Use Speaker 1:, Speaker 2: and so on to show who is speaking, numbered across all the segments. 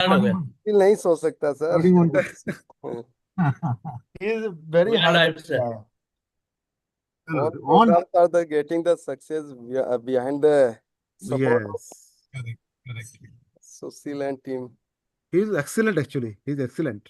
Speaker 1: हो गया।
Speaker 2: दिल नहीं सो सकता sir.
Speaker 3: Loading on to. He is a very
Speaker 1: We are
Speaker 3: hard
Speaker 1: live,
Speaker 3: working
Speaker 1: sir.
Speaker 3: guy.
Speaker 2: All
Speaker 3: Hello, on.
Speaker 2: programs are the getting the success behind the support of
Speaker 3: Yes. Correct. Correct.
Speaker 2: Susil and team.
Speaker 4: He is excellent actually. He is excellent.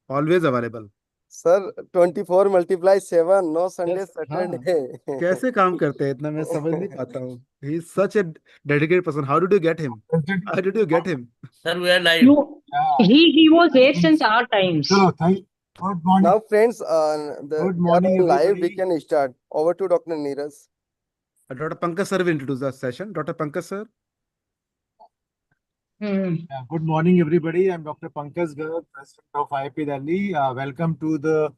Speaker 4: Always available.
Speaker 2: Sir, 24 multiply 7, no Sunday,
Speaker 4: Yes, हाँ
Speaker 2: Saturday.
Speaker 4: कैसे काम करते हैं इतना मैं समझ नहीं पाता हूँ. He is such a dedicated person. How did you get him? How did you get him?
Speaker 1: Sir, we are live.
Speaker 5: No,
Speaker 3: Yeah.
Speaker 5: he was there since our times.
Speaker 3: Hello, thank. Good morning.
Speaker 2: Now, friends,
Speaker 3: Good
Speaker 2: we are
Speaker 3: morning,
Speaker 2: on live. We
Speaker 3: everybody.
Speaker 2: can start. Over to Dr. Neeraj.
Speaker 4: Dr. Pankaj sir will introduce the session. Dr. Pankaj sir.
Speaker 5: Hmm.
Speaker 3: Yeah, good morning, everybody. I'm Dr. Pankaj Garg, President of IIP Delhi. Welcome to the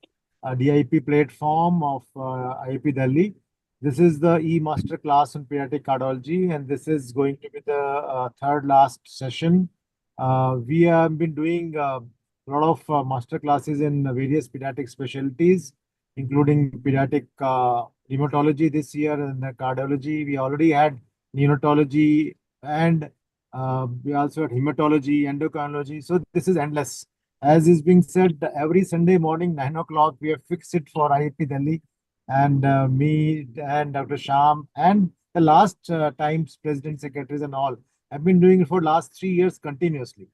Speaker 3: DIP platform of IIP Delhi. This is the e-master class on pediatric cardiology, and this is going to be the third last session. We have been doing a lot of master classes in various pediatric specialties, including pediatric rheumatology this year and cardiology. We already had neonatology and we also had hematology, endocrinology. So this is endless. As is being said, every Sunday morning, 9 o'clock, we have fixed it for IIP Delhi. And me and Dr. Sham and the last times president, secretaries and all have been doing it for last 3 years continuously.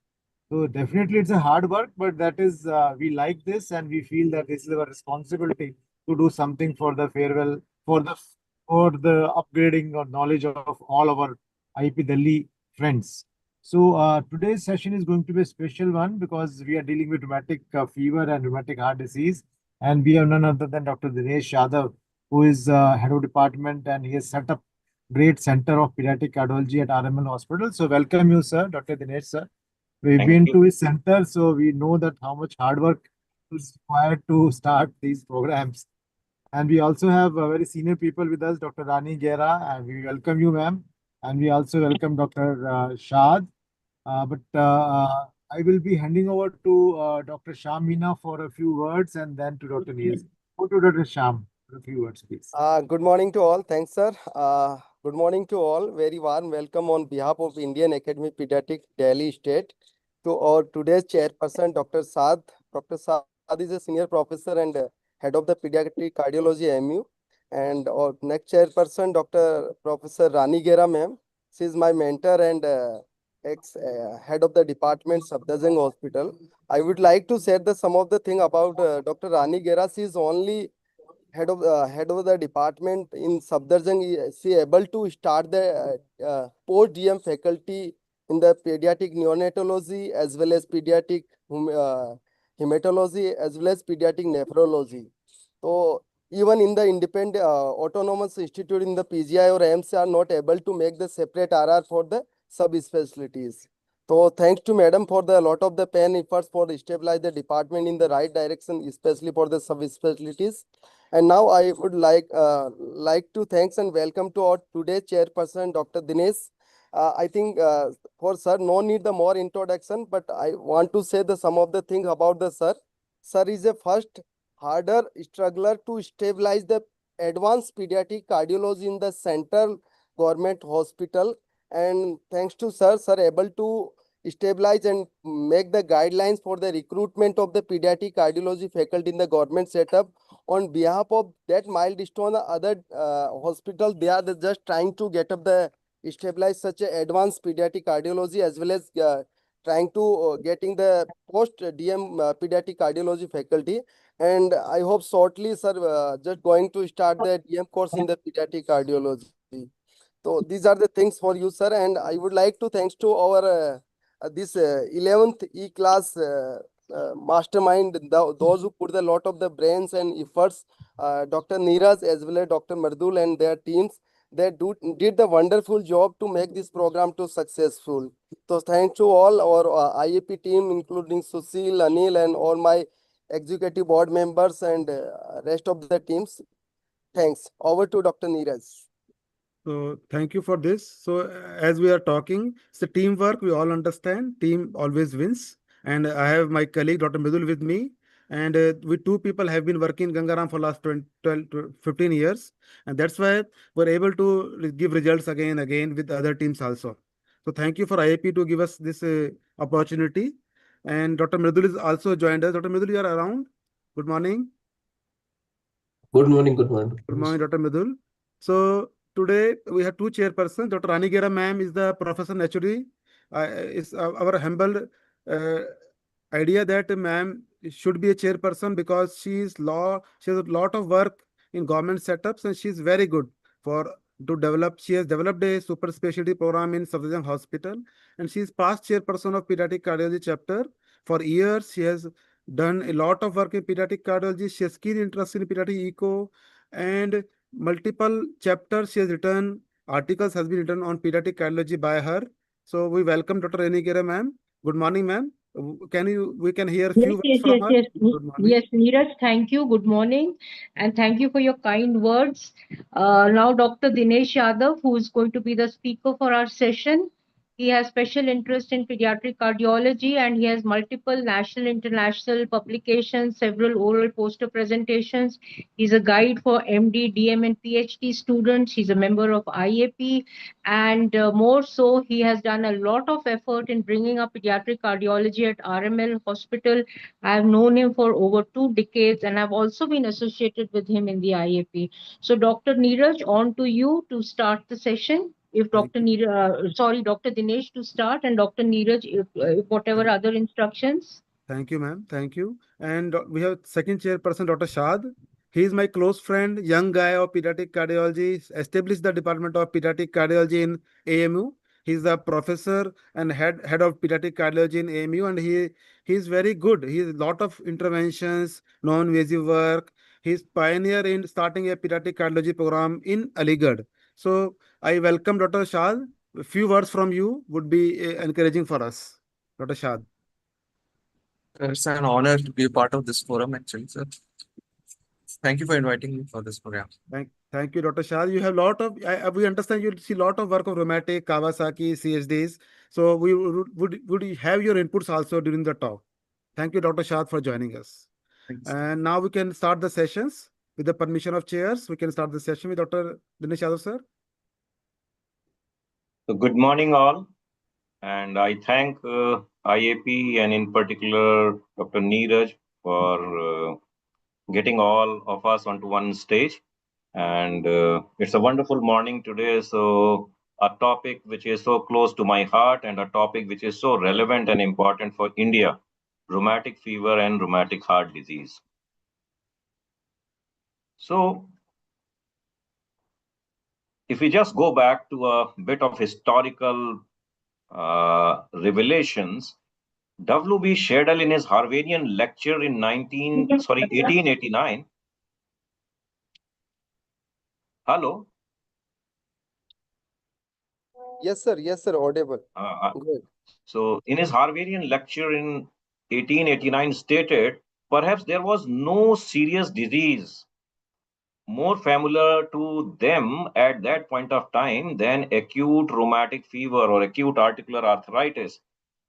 Speaker 3: So definitely it's a hard work, but that is, we like this and we feel that this is our responsibility to do something for the farewell, for the upgrading or knowledge of all our IIP Delhi friends. So today's session is going to be a special one because we are dealing with rheumatic fever and rheumatic heart disease. And we have none other than Dr. Dinesh Yadav, who is head of department and he has set up great center of pediatric cardiology at RML Hospital. So welcome you, sir, Dr. Dinesh, sir. We've
Speaker 1: Thank
Speaker 3: been
Speaker 1: you.
Speaker 3: to his center, so we know that how much hard work is required to start these programs. And we also have very senior people with us, Dr. Rani Gera, and we welcome you, ma'am. And we also welcome Dr. Shad. But I will be handing over to Dr. Sham Meena for a few words and then to Dr. Niaz. Go to Dr. Sham for a few words, please.
Speaker 2: Good morning to all. Thanks, sir. Good morning to all. Very warm welcome on behalf of Indian Academy Pediatric Delhi State to our today's chairperson, Dr. Saad. Dr. Saad is a senior professor and head of the pediatric cardiology MU. And our next chairperson, Dr. Professor Rani Gera, ma'am. She is my mentor and ex head of the department, Safdarjung Hospital. I would like to share some of the thing about Dr. Rani Gera. She is only head of the department in Safdarjung. She able to start the post DM faculty in the pediatric neonatology as well as pediatric hematology as well as pediatric nephrology. So even in the independent autonomous institute in the PGI or AIMS are not able to make the separate RR for the subspecialties. So thanks to madam for the lot of the pen efforts for stabilize the department in the right direction, especially for the subspecialties. And now I would like to thanks and welcome to our today's chairperson, Dr. Dinesh. I think for sir, no need the more introduction, but I want to say some of the things about the sir. Sir is a first harder struggler to stabilize the advanced pediatric cardiology in the central government hospital. And thanks to sir able to stabilize and make the guidelines for the recruitment of the pediatric cardiology faculty in the government setup. On behalf of that milestone, the other hospital, they are just trying to get up the stabilize such a advanced pediatric cardiology as well as trying to getting the post DM pediatric cardiology faculty. And I hope shortly, sir, just going to start the DM course in the pediatric cardiology. So these are the things for you, sir. And I would like to thanks to our this 11th E-class mastermind, those who put a lot of the brains and efforts, Dr. Neeraj as well as Dr. Mardul and their teams. They did the wonderful job to make this program to successful. So thanks to all our IAP team, including Susil, Anil, and all my executive board members and rest of the teams. Thanks. Over to Dr. Neeraj.
Speaker 4: So thank you for this. So as we are talking, it's a teamwork. We all understand. Team always wins. And I have my colleague Dr. Midul with me. And we two people have been working in Gangaram for last 20, 12 to 15 years. And that's why we're able to give results again and again with other teams also. So thank you for IAP to give us this opportunity. And Dr. Mridul is also joined us. Dr. Mridul, you are around? Good morning.
Speaker 1: Good morning, good morning.
Speaker 4: Good morning, Dr. Mridul. So today we have two chairpersons. Dr. Ranigera ma'am is the professor naturally. It's our humble idea that ma'am should be a chairperson because she has a lot of work in government setups and she's very good for to develop. She has developed a super specialty program in Safdarjung Hospital and she is past chairperson of pediatric cardiology chapter. For years, she has done a lot of work in pediatric cardiology. She has keen interest in pediatric echo and multiple chapters she has written. Articles has been written on pediatric cardiology by her. So we welcome Dr. Ranigera ma'am. Good morning, ma'am. We can hear a few words
Speaker 5: Yes,
Speaker 4: from
Speaker 5: yes,
Speaker 4: her.
Speaker 5: yes.
Speaker 4: Good morning.
Speaker 5: Yes, Neeraj, thank you. Good morning. And thank you for your kind words. Now, Dr. Dinesh Yadav, who is going to be the speaker for our session. He has special interest in pediatric cardiology and he has multiple national, international publications, several oral poster presentations. He's a guide for MD, DM, and PhD students. He's a member of IAP. And more so, he has done a lot of effort in bringing up pediatric cardiology at RML Hospital. I've known him for over 2 decades and I've also been associated with him in the IAP. So Dr. Neeraj, on to you to start the session. If
Speaker 4: Thank
Speaker 5: Dr. Dr. Dinesh to start and Dr. Neeraj, if whatever
Speaker 4: Thank-
Speaker 5: other instructions.
Speaker 4: Thank you, ma'am. Thank you. And we have second chairperson, Dr. Shad. He is my close friend, young guy of pediatric cardiology, established the Department of Pediatric Cardiology in AMU. He's a professor and head of pediatric cardiology in AMU, and he is very good. He has a lot of interventions, non-invasive work. He's pioneer in starting a pediatric cardiology program in Aligarh. So I welcome Dr. Shad. A few words from you would be encouraging for us, Dr. Shad.
Speaker 1: It's an honor to be a part of this forum, actually, sir. Thank you for inviting me for this program.
Speaker 4: Thank you, Dr. Shah. You have lot of, we understand you see lot of work of rheumatic, Kawasaki, CSDs. So we would have your inputs also during the talk. Thank you, Dr. Shah, for joining us.
Speaker 1: Thanks.
Speaker 4: And now we can start the sessions with the permission of chairs. We can start the session with Dr. Dinesh Yadav, sir.
Speaker 6: So good morning, all. And I thank IAP and in particular Dr. Neeraj for getting all of us onto one stage. And it's a wonderful morning today. So a topic which is so close to my heart and a topic which is so relevant and important for India, rheumatic fever and rheumatic heart disease. So if we just go back to a bit of historical revelations, W.B. Shedel in his Harvarian lecture in 1889. Hello.
Speaker 2: Yes, sir. Yes, sir. Audible. Good.
Speaker 6: So in his Harvarian lecture in 1889 stated, perhaps there was no serious disease more familiar to them at that point of time than acute rheumatic fever or acute articular arthritis.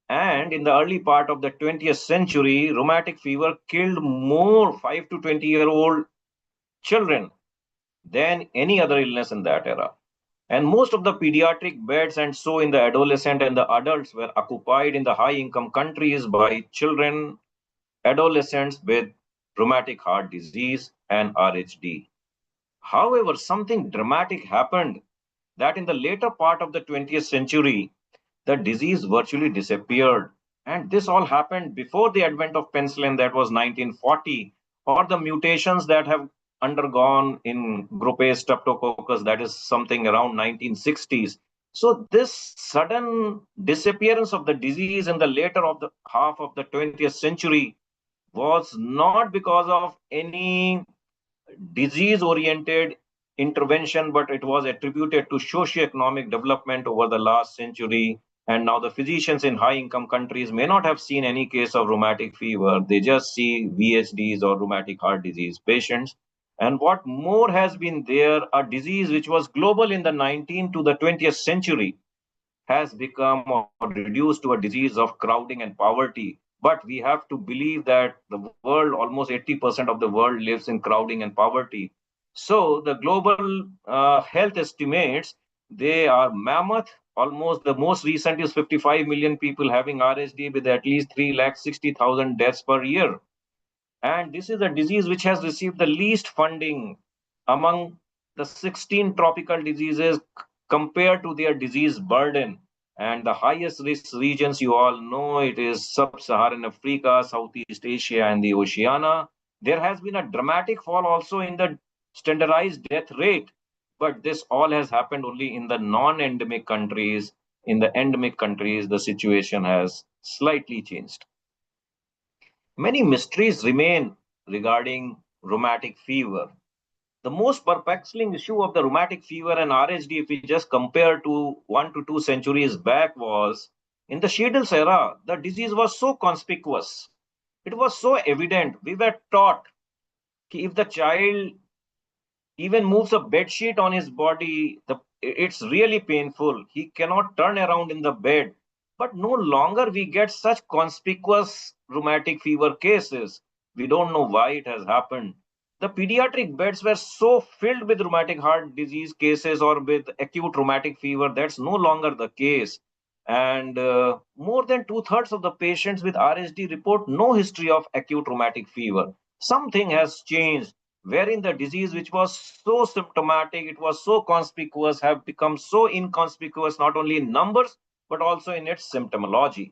Speaker 6: And in the early part of the 20th century, rheumatic fever killed more 5 to 20-year-old children than any other illness in that era. And most of the pediatric beds and so in the adolescent and the adults were occupied in the high-income countries by children, adolescents with rheumatic heart disease and RHD. However, something dramatic happened that in the later part of the 20th century, the disease virtually disappeared. And this all happened before the advent of penicillin, that was 1940, or the mutations that have undergone in group A streptococcus, that is something around 1960s. So this sudden disappearance of the disease in the later of the half of the 20th century was not because of any disease-oriented intervention, but it was attributed to socio-economic development over the last century. And now the physicians in high-income countries may not have seen any case of rheumatic fever. They just see VHDs or rheumatic heart disease patients. And what more has been there, a disease which was global in the 19th to the 20th century has become or reduced to a disease of crowding and poverty. But we have to believe that the world, almost 80% of the world lives in crowding and poverty. So the global health estimates, they are mammoth almost the most recent is 55 million people having RSD with at least 3,60,000 deaths per year. And this is a disease which has received the least funding among the 16 tropical diseases compared to their disease burden. And the highest risk regions, you all know, it is Sub-Saharan Africa, Southeast Asia, and the Oceania. There has been a dramatic fall also in the standardized death rate, but this all has happened only in the non-endemic countries. In the endemic countries, the situation has slightly changed. Many mysteries remain regarding rheumatic fever. The most perplexing issue of the rheumatic fever and RHD, if we just compare to 1 to 2 centuries back, was in the Shedel's era, the disease was so conspicuous. It was so evident. We were taught that if the child even moves a bed sheet on his body, it's really painful. He cannot turn around in the bed. But no longer we get such conspicuous rheumatic fever cases. We don't know why it has happened. The pediatric beds were so filled with rheumatic heart disease cases or with acute rheumatic fever. That's no longer the case. And more than 2/3 of the patients with RSD report no history of acute rheumatic fever. Something has changed, wherein the disease, which was so symptomatic, it was so conspicuous, have become so inconspicuous, not only in numbers, but also in its symptomology.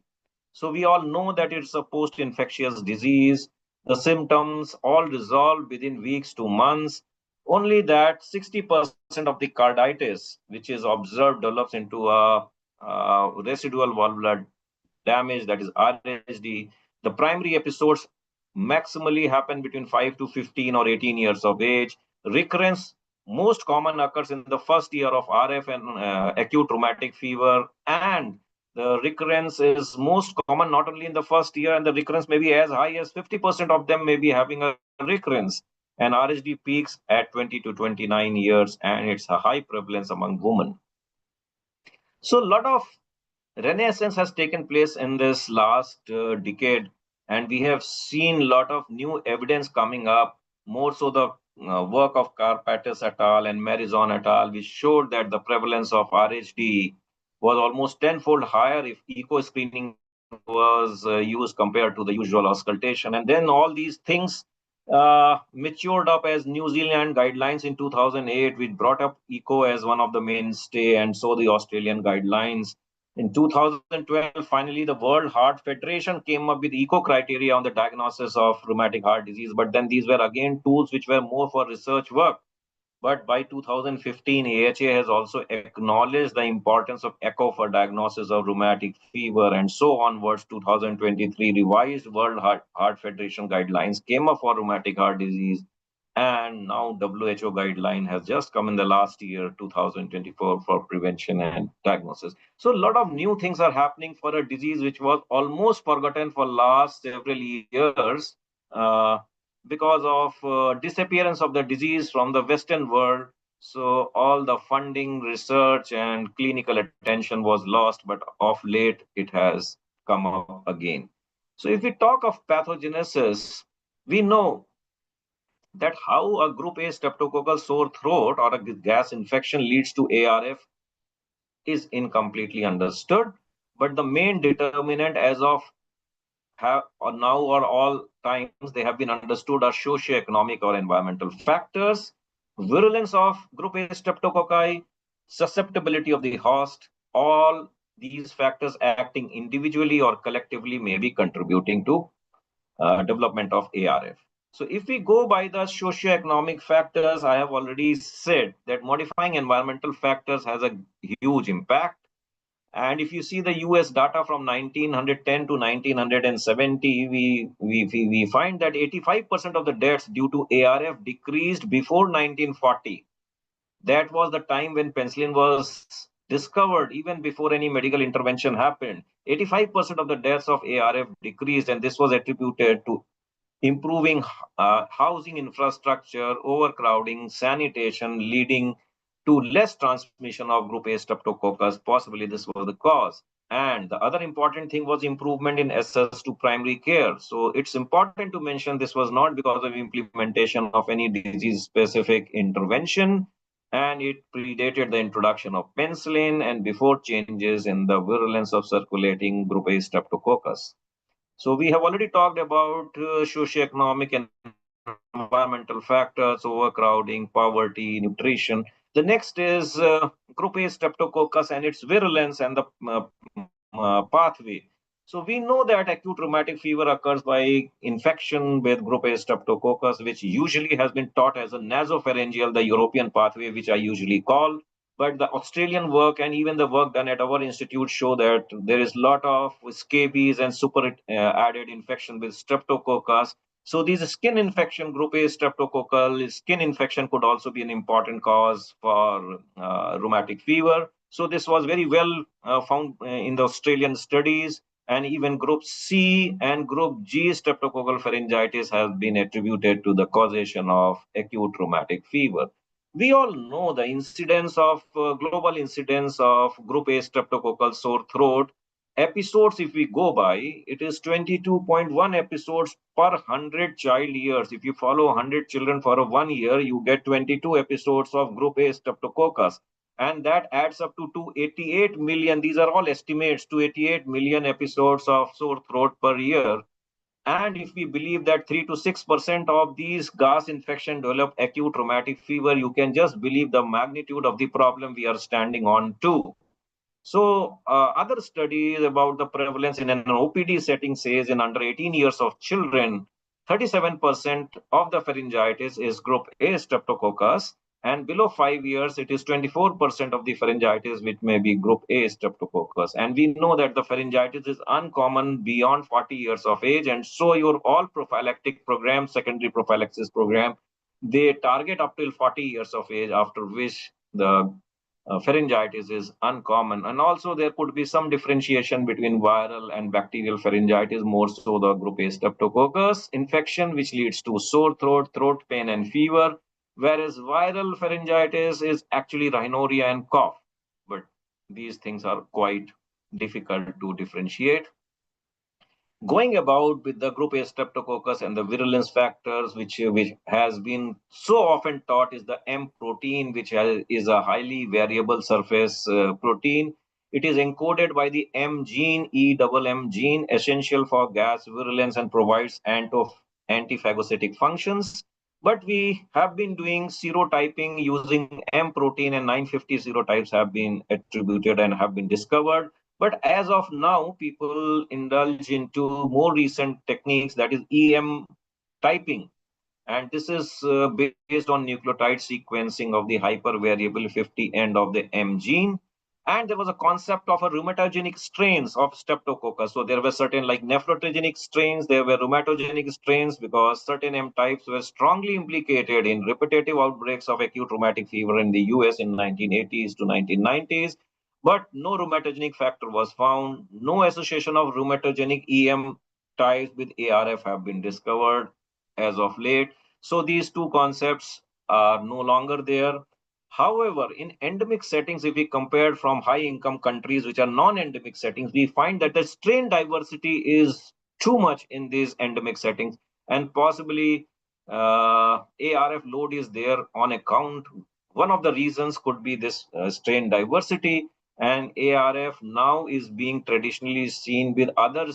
Speaker 6: So we all know that it's a post-infectious disease. The symptoms all resolve within weeks to months. Only that 60% of the carditis, which is observed, develops into a residual valvular damage, that is RSD. The primary episodes maximally happen between 5 to 15 or 18 years of age. Recurrence most common occurs in the first year of RF and acute rheumatic fever, and the recurrence is most common not only in the first year, and the recurrence may be as high as 50% of them may be having a recurrence. And RSD peaks at 20 to 29 years, and it's a high prevalence among women. So a lot of renaissance has taken place in this last decade, and we have seen a lot of new evidence coming up, more so the work of Karpatis et al. And Marizon et al., which showed that the prevalence of RHD was almost tenfold higher if echo screening was used compared to the usual auscultation. And then all these things matured up as New Zealand guidelines in 2008, which brought up echo as one of the mainstay, and so the Australian guidelines. In 2012, finally, the World Heart Federation came up with echo criteria on the diagnosis of rheumatic heart disease. But then these were again tools which were more for research work. But by 2015, AHA has also acknowledged the importance of echo for diagnosis of rheumatic fever, and so onwards. 2023 revised World Heart Federation guidelines came up for rheumatic heart disease, and now WHO guideline has just come in the last year, 2024, for prevention and diagnosis. So a lot of new things are happening for a disease which was almost forgotten for last several years because of disappearance of the disease from the Western world. So all the funding, research, and clinical attention was lost, but of late it has come up again. So if we talk of pathogenesis, we know that how a group A streptococcal sore throat or a gas infection leads to ARF is incompletely understood. But the main determinant as of now or all times they have been understood are socioeconomic or environmental factors, virulence of group A streptococci, susceptibility of the host. All these factors acting individually or collectively may be contributing to development of ARF. So if we go by the socioeconomic factors, I have already said that modifying environmental factors has a huge impact. And if you see the US data from 1910 to 1970, we find that 85% of the deaths due to ARF decreased before 1940. That was the time when penicillin was discovered, even before any medical intervention happened. 85% of the deaths of ARF decreased, and this was attributed to improving housing infrastructure, overcrowding, sanitation, leading to less transmission of group A streptococcus. Possibly this was the cause. And the other important thing was improvement in access to primary care. So it's important to mention this was not because of implementation of any disease-specific intervention, and it predated the introduction of penicillin and before changes in the virulence of circulating group A streptococcus. So we have already talked about socioeconomic and environmental factors, overcrowding, poverty, nutrition. The next is group A streptococcus and its virulence and the pathway. So we know that acute rheumatic fever occurs by infection with group A streptococcus, which usually has been taught as a nasopharyngeal, the European pathway, which I usually call. But the Australian work and even the work done at our institute show that there is a lot of scabies and super added infection with streptococcus. So these skin infection, group A streptococcal skin infection could also be an important cause for rheumatic fever. So this was very well found in the Australian studies, and even group C and group G streptococcal pharyngitis has been attributed to the causation of acute rheumatic fever. We all know the incidence of global incidence of group A streptococcal sore throat episodes. If we go by, it is 22.1 episodes per 100 child years. If you follow 100 children for a 1 year, you get 22 episodes of group A streptococcus, and that adds up to 288 million. These are all estimates, 288 million episodes of sore throat per year. And if we believe that 3 to 6% of these gas infection develop acute rheumatic fever, you can just believe the magnitude of the problem we are standing on too. So other studies about the prevalence in an OPD setting says in under 18 years of children, 37% of the pharyngitis is group A streptococcus, and below 5 years, it is 24% of the pharyngitis, which may be group A streptococcus. And we know that the pharyngitis is uncommon beyond 40 years of age, and so your all prophylactic program, secondary prophylaxis program, they target up till 40 years of age, after which the pharyngitis is uncommon. And also there could be some differentiation between viral and bacterial pharyngitis, more so the group A streptococcus infection, which leads to sore throat, throat pain and fever, whereas viral pharyngitis is actually rhinorrhea and cough. But these things are quite difficult to differentiate. Going about with the group A streptococcus and the virulence factors, which has been so often taught, is the M protein, which is a highly variable surface protein. It is encoded by the M gene, EMM gene, essential for gas virulence and provides antiphagocytic functions. But we have been doing serotyping using M protein, and 950 serotypes have been attributed and have been discovered. But as of now, people indulge into more recent techniques, that is EM typing. And this is based on nucleotide sequencing of the hypervariable 50 end of the M gene. And there was a concept of a rheumatogenic strains of streptococcus. So there were certain like nephrogenic strains, there were rheumatogenic strains, because certain M types were strongly implicated in repetitive outbreaks of acute rheumatic fever in the US in 1980s to 1990s. But no rheumatogenic factor was found. No association of rheumatogenic EM types with ARF have been discovered as of late. So these two concepts are no longer there. However, in endemic settings, if we compare from high-income countries which are non-endemic settings, we find that the strain diversity is too much in these endemic settings, and possibly ARF load is there on account. One of the reasons could be this strain diversity, and ARF now is being traditionally seen with other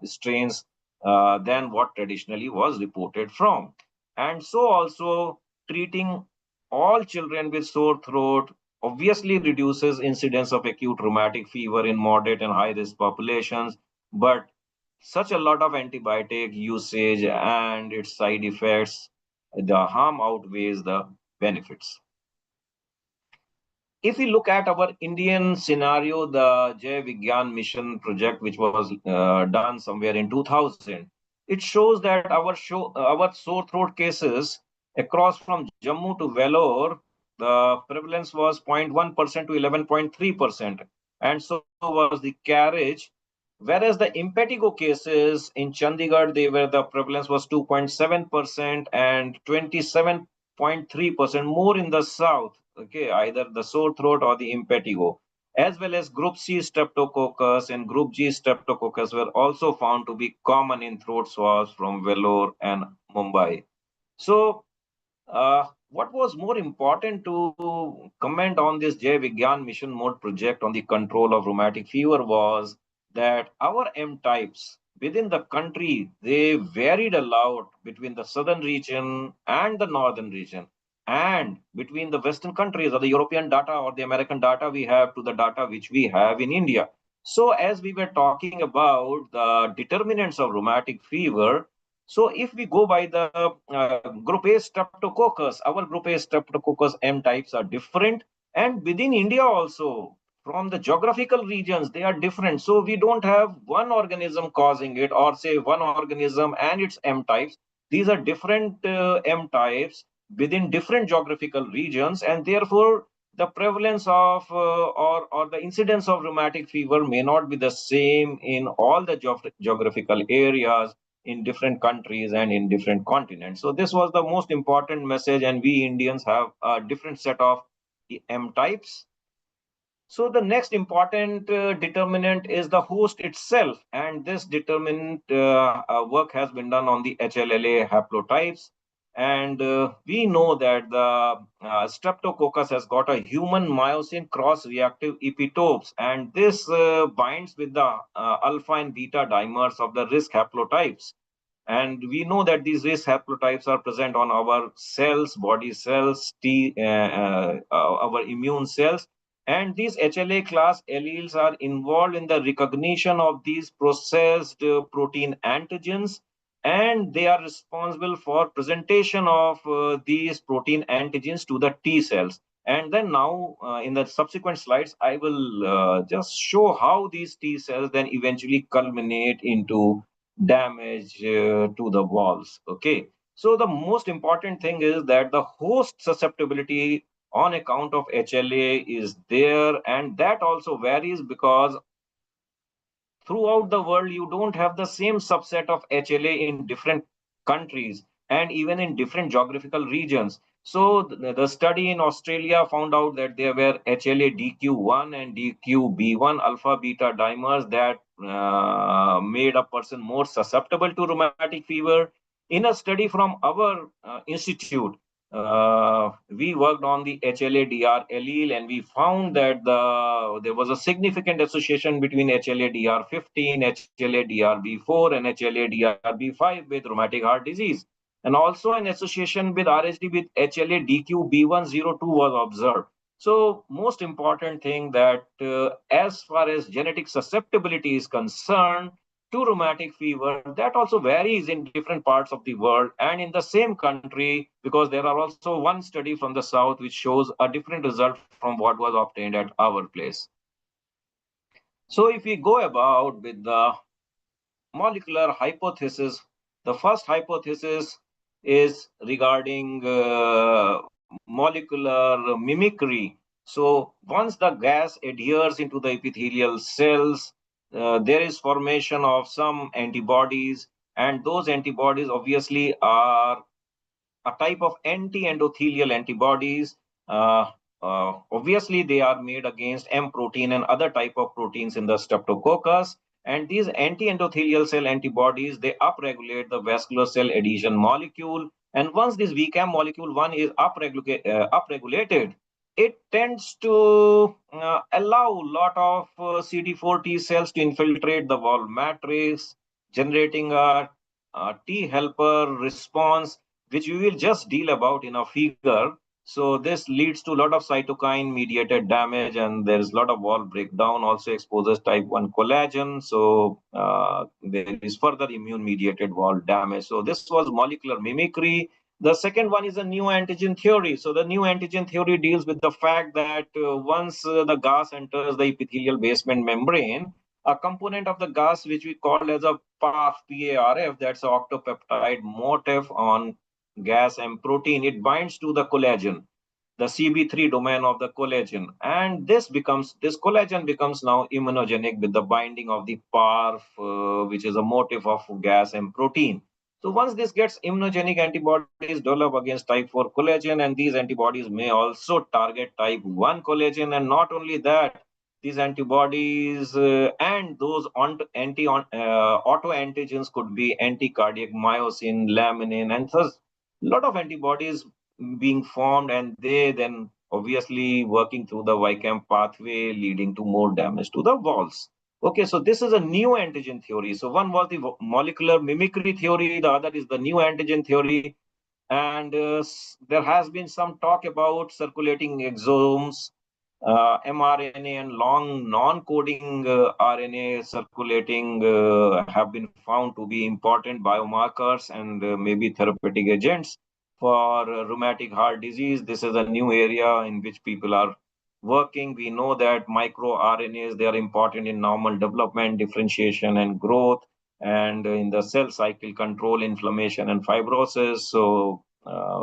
Speaker 6: strains than what traditionally was reported from. And so also treating all children with sore throat obviously reduces incidence of acute rheumatic fever in moderate and high risk populations, but such a lot of antibiotic usage and its side effects, the harm outweighs the benefits. If we look at our Indian scenario, the Jai Vigyan Mission project, which was done somewhere in 2000, it shows that our sore throat cases across from Jammu to Vellore, the prevalence was 0.1% to 11.3%, and so was the carriage. Whereas the impetigo cases in Chandigarh, the prevalence was 2.7% and 27.3% more in the south. Okay, either the sore throat or the impetigo, as well as group C streptococcus and group G streptococcus were also found to be common in throat swabs from Vellore and Mumbai. So what was more important to comment on this Jai Vigyan Mission Mode project on the control of rheumatic fever was that our M types within the country, they varied a lot between the southern region and the northern region, and between the Western countries or the European data or the American data we have to the data which we have in India. So as we were talking about the determinants of rheumatic fever, so if we go by the group A Streptococcus, our group A Streptococcus M types are different, and within India also, from the geographical regions, they are different. So we don't have one organism causing it, or say one organism and its M types. These are different M types within different geographical regions, and therefore the prevalence of or the incidence of rheumatic fever may not be the same in all the geographical areas in different countries and in different continents. So this was the most important message, and we Indians have a different set of M types. So the next important determinant is the host itself, and this determinant work has been done on the HLA haplotypes. And we know that the Streptococcus has got a human myosin cross-reactive epitopes, and this binds with the alpha and beta dimers of the risk haplotypes. And we know that these risk haplotypes are present on our cells, body cells, our immune cells. And these HLA class alleles are involved in the recognition of these processed protein antigens, and they are responsible for presentation of these protein antigens to the T cells. And then now in the subsequent slides, I will just show how these T cells then eventually culminate into damage to the walls. Okay. So the most important thing is that the host susceptibility on account of HLA is there, and that also varies because throughout the world you don't have the same subset of HLA in different countries and even in different geographical regions. So the study in Australia found out that there were HLA DQ1 and DQB1 alpha beta dimers that made a person more susceptible to rheumatic fever. In a study from our institute, we worked on the HLA-DR allele, and we found that there was a significant association between HLA-DR15, HLA-DRB4, and HLA-DRB5 with rheumatic heart disease. And also an association with RHD with HLA-DQB102 was observed. So most important thing that as far as genetic susceptibility is concerned, to rheumatic fever, that also varies in different parts of the world and in the same country, because there are also one study from the south which shows a different result from what was obtained at our place. So if we go about with the molecular hypothesis, the first hypothesis is regarding molecular mimicry. So once the gas adheres into the epithelial cells, there is formation of some antibodies, and those antibodies obviously are a type of anti-endothelial antibodies. Obviously, they are made against M protein and other type of proteins in the Streptococcus. And these anti-endothelial cell antibodies, they upregulate the vascular cell adhesion molecule. And once this VCAM molecule 1 is upregulated, it tends to allow a lot of CD4 T cells to infiltrate the wall matrix, generating a T helper response, which we will just deal about in a figure. So this leads to a lot of cytokine mediated damage, and there is a lot of wall breakdown, also exposes type 1 collagen. So there is further immune mediated wall damage. So this was molecular mimicry. The second one is a new antigen theory. So the new antigen theory deals with the fact that once the gas enters the epithelial basement membrane, a component of the gas which we call as a PARF, PARF, that's an octopeptide motif on gas and protein, it binds to the collagen, the CB3 domain of the collagen, and this collagen becomes now immunogenic with the binding of the PARF, which is a motif of gas and protein. So once this gets immunogenic, antibodies develop against type 4 collagen, and these antibodies may also target type 1 collagen. And not only that, these antibodies and those autoantigens could be anti-cardiac myosin, laminin, and thus a lot of antibodies being formed, and they then obviously working through the Wickham pathway, leading to more damage to the walls. Okay, so this is a new antigen theory. So one was the molecular mimicry theory, the other is the new antigen theory. And there has been some talk about circulating exomes, mRNA and long non-coding RNA circulating have been found to be important biomarkers and maybe therapeutic agents for rheumatic heart disease. This is a new area in which people are working. We know that microRNAs, they are important in normal development, differentiation, and growth, and in the cell cycle control, inflammation, and fibrosis. So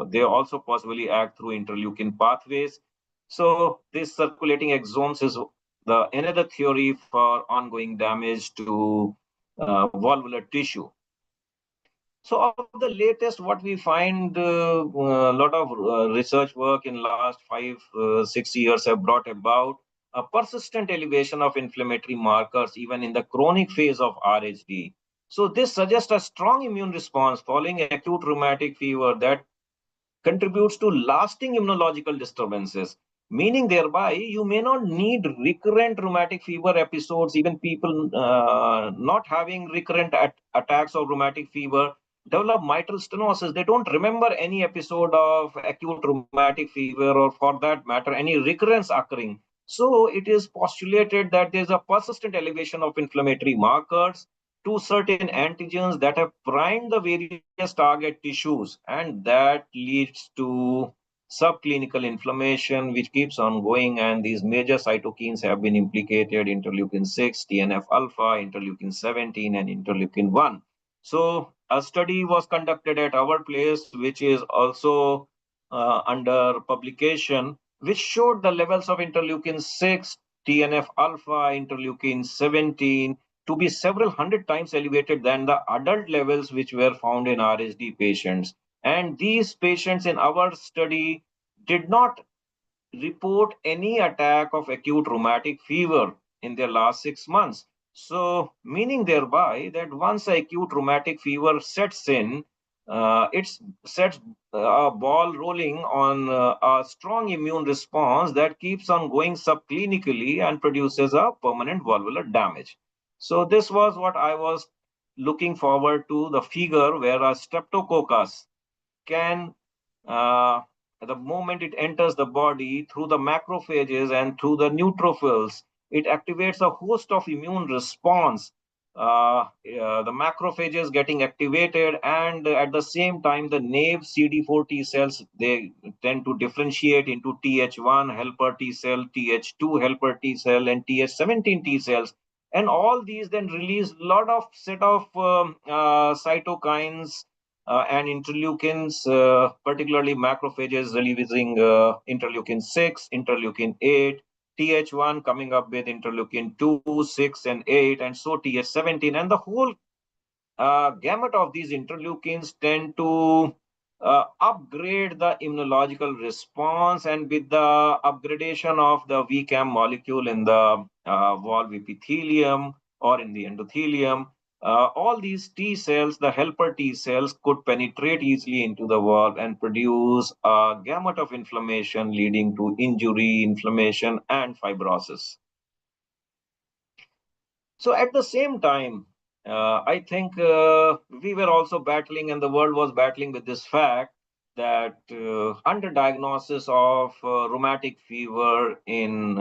Speaker 6: they also possibly act through interleukin pathways. So this circulating exomes is the another theory for ongoing damage to valvular tissue. So of the latest, what we find, a lot of research work in last 5-6 years have brought about a persistent elevation of inflammatory markers even in the chronic phase of RHD. So this suggests a strong immune response following acute rheumatic fever that contributes to lasting immunological disturbances, meaning thereby you may not need recurrent rheumatic fever episodes. Even people not having recurrent attacks of rheumatic fever develop mitral stenosis. They don't remember any episode of acute rheumatic fever, or for that matter, any recurrence occurring. So it is postulated that there's a persistent elevation of inflammatory markers to certain antigens that have primed the various target tissues, and that leads to subclinical inflammation, which keeps on going. And these major cytokines have been implicated: interleukin 6, TNF alpha, interleukin 17, and interleukin 1. So a study was conducted at our place, which is also under publication, which showed the levels of interleukin 6, TNF alpha, interleukin 17 to be several hundred times elevated than the adult levels which were found in RHD patients. And these patients in our study did not report any attack of acute rheumatic fever in their last 6 months. So, meaning thereby that once acute rheumatic fever sets in, it sets a ball rolling on a strong immune response that keeps on going subclinically and produces a permanent valvular damage. So this was what I was looking forward to, the figure where a streptococcus can, the moment it enters the body through the macrophages and through the neutrophils, it activates a host of immune response. The macrophages getting activated, and at the same time, the naive CD4 T cells, they tend to differentiate into Th1 helper T cell, Th2 helper T cell, and Th17 T cells. And all these then release a lot of set of cytokines and interleukins, particularly macrophages releasing interleukin 6, interleukin 8, Th1 coming up with interleukin 2, 6, and 8, and so Th17. And the whole gamut of these interleukins tend to upgrade the immunological response, and with the upgradation of the VCAM molecule in the valve epithelium or in the endothelium, all these T cells, the helper T cells, could penetrate easily into the valve and produce a gamut of inflammation leading to injury, inflammation, and fibrosis. So at the same time, I think we were also battling, and the world was battling with this fact that underdiagnosis of rheumatic fever in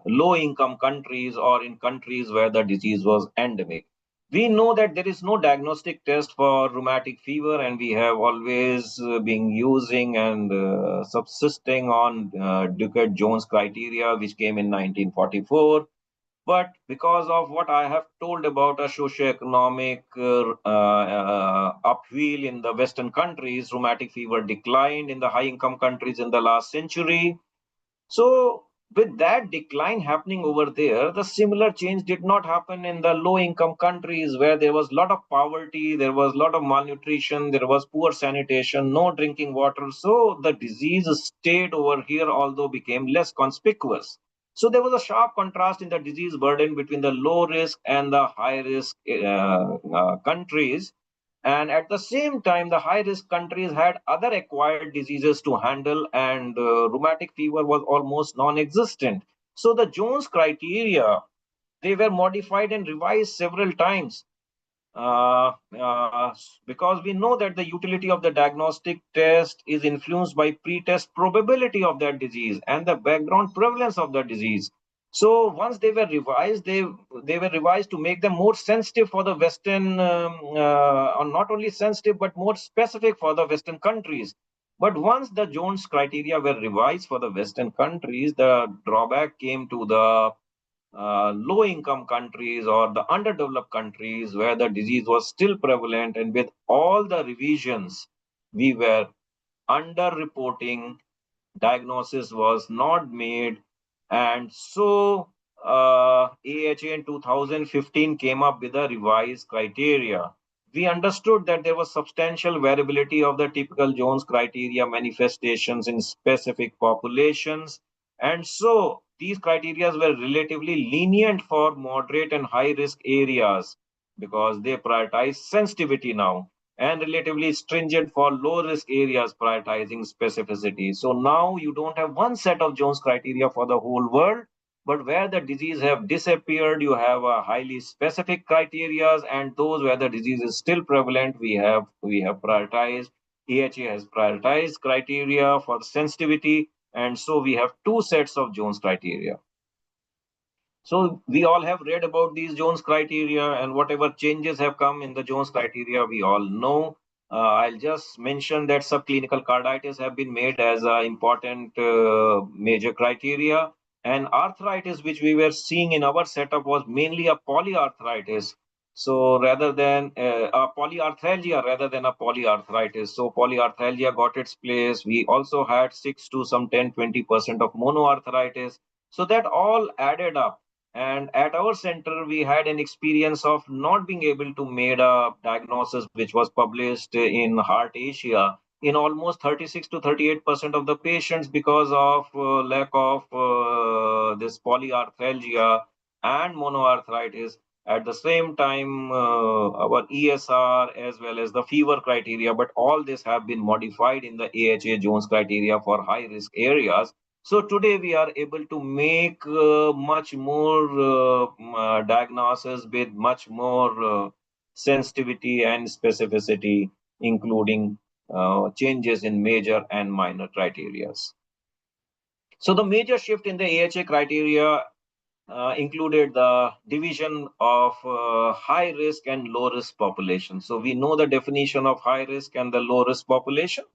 Speaker 6: low-income countries or in countries where the disease was endemic. We know that there is no diagnostic test for rheumatic fever, and we have always been using and subsisting on Duquette-Jones criteria, which came in 1944. But because of what I have told about a socioeconomic upheaval in the Western countries, rheumatic fever declined in the high-income countries in the last century. So with that decline happening over there, the similar change did not happen in the low-income countries where there was a lot of poverty, there was a lot of malnutrition, there was poor sanitation, no drinking water. So the disease stayed over here, although became less conspicuous. So there was a sharp contrast in the disease burden between the low risk and the high risk countries. And at the same time, the high risk countries had other acquired diseases to handle, and rheumatic fever was almost non existent. So the Jones criteria, they were modified and revised several times. Because we know that the utility of the diagnostic test is influenced by pre-test probability of that disease and the background prevalence of the disease. So once they were revised, they were revised to make them more sensitive for the Western, or not only sensitive but more specific for the Western countries. But once the Jones criteria were revised for the Western countries, the drawback came to the low income countries or the underdeveloped countries where the disease was still prevalent, and with all the revisions we were underreporting, diagnosis was not made. And so AHA in 2015 came up with a revised criteria. We understood that there was substantial variability of the typical Jones criteria manifestations in specific populations. And so these criteria were relatively lenient for moderate and high risk areas because they prioritize sensitivity now, and relatively stringent for low risk areas, prioritizing specificity. So now you don't have one set of Jones criteria for the whole world, but where the disease have disappeared, you have a highly specific criteria, and those where the disease is still prevalent, we have prioritized. AHA has prioritized criteria for sensitivity, and so we have two sets of Jones criteria. So we all have read about these Jones criteria, and whatever changes have come in the Jones criteria, we all know. I'll just mention that subclinical carditis have been made as an important major criteria. And arthritis, which we were seeing in our setup, was mainly a polyarthritis. So rather than a polyarthralgia rather than a polyarthritis. So polyarthralgia got its place. We also had 6 to some 10-20% of monoarthritis. So that all added up. And at our center, we had an experience of not being able to make a diagnosis which was published in Heart Asia in almost 36 to 38% of the patients because of lack of this polyarthralgia and monoarthritis. At the same time, our ESR as well as the fever criteria, but all this have been modified in the AHA Jones criteria for high risk areas. So today we are able to make much more diagnosis with much more sensitivity and specificity, including changes in major and minor criteria. So the major shift in the AHA criteria included the division of high risk and low risk population. So we know the definition of high risk and the low risk population.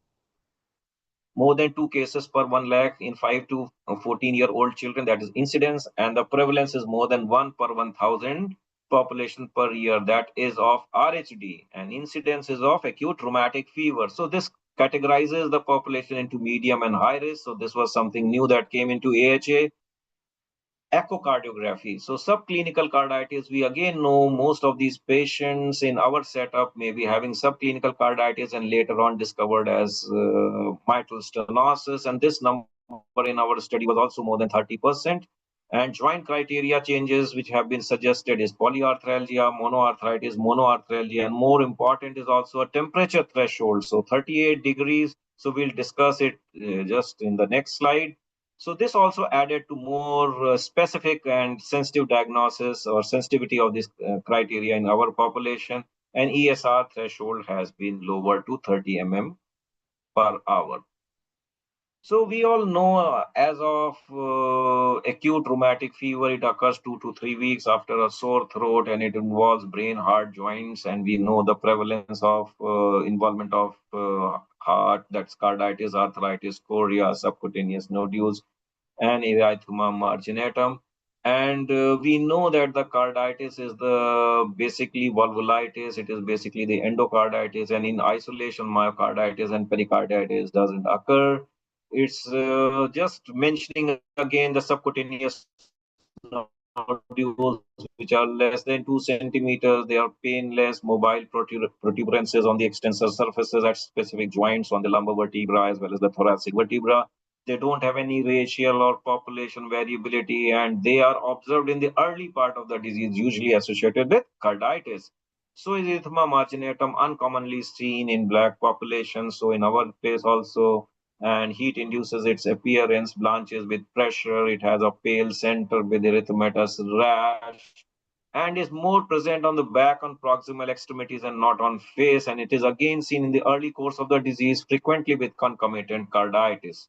Speaker 6: More than 2 cases per 1 lakh in 5 to 14-year-old children, that is incidence, and the prevalence is more than 1 per 1,000 population per year, that is of RHD, and incidence is of acute rheumatic fever. So this categorizes the population into medium and high risk. So this was something new that came into AHA. Echocardiography. So subclinical carditis, we again know most of these patients in our setup may be having subclinical carditis and later on discovered as mitral stenosis. And this number in our study was also more than 30%. And joint criteria changes which have been suggested is polyarthralgia, monoarthralgia, and more important is also a temperature threshold. So 38 degrees. So we'll discuss it just in the next slide. So this also added to more specific and sensitive diagnosis or sensitivity of this criteria in our population, and ESR threshold has been lowered to 30 mm per hour. So we all know as of acute rheumatic fever, it occurs 2 to 3 weeks after a sore throat, and it involves brain, heart, joints, and we know the prevalence of involvement of heart, that's carditis, arthritis, chorea, subcutaneous nodules, and erythema marginatum. And we know that the carditis is the basically valvulitis. It is basically the endocarditis, and in isolation, myocarditis and pericarditis doesn't occur. It's just mentioning again the subcutaneous nodules, which are less than 2 centimeters. They are painless, mobile protuberances on the extensor surfaces at specific joints on the lumbar vertebra as well as the thoracic vertebra. They don't have any racial or population variability, and they are observed in the early part of the disease, usually associated with carditis. So is erythema marginatum, uncommonly seen in black population. So in our case also, and heat induces its appearance, blanches with pressure. It has a pale center with erythematous rash and is more present on the back, on proximal extremities, and not on face. And it is again seen in the early course of the disease, frequently with concomitant carditis.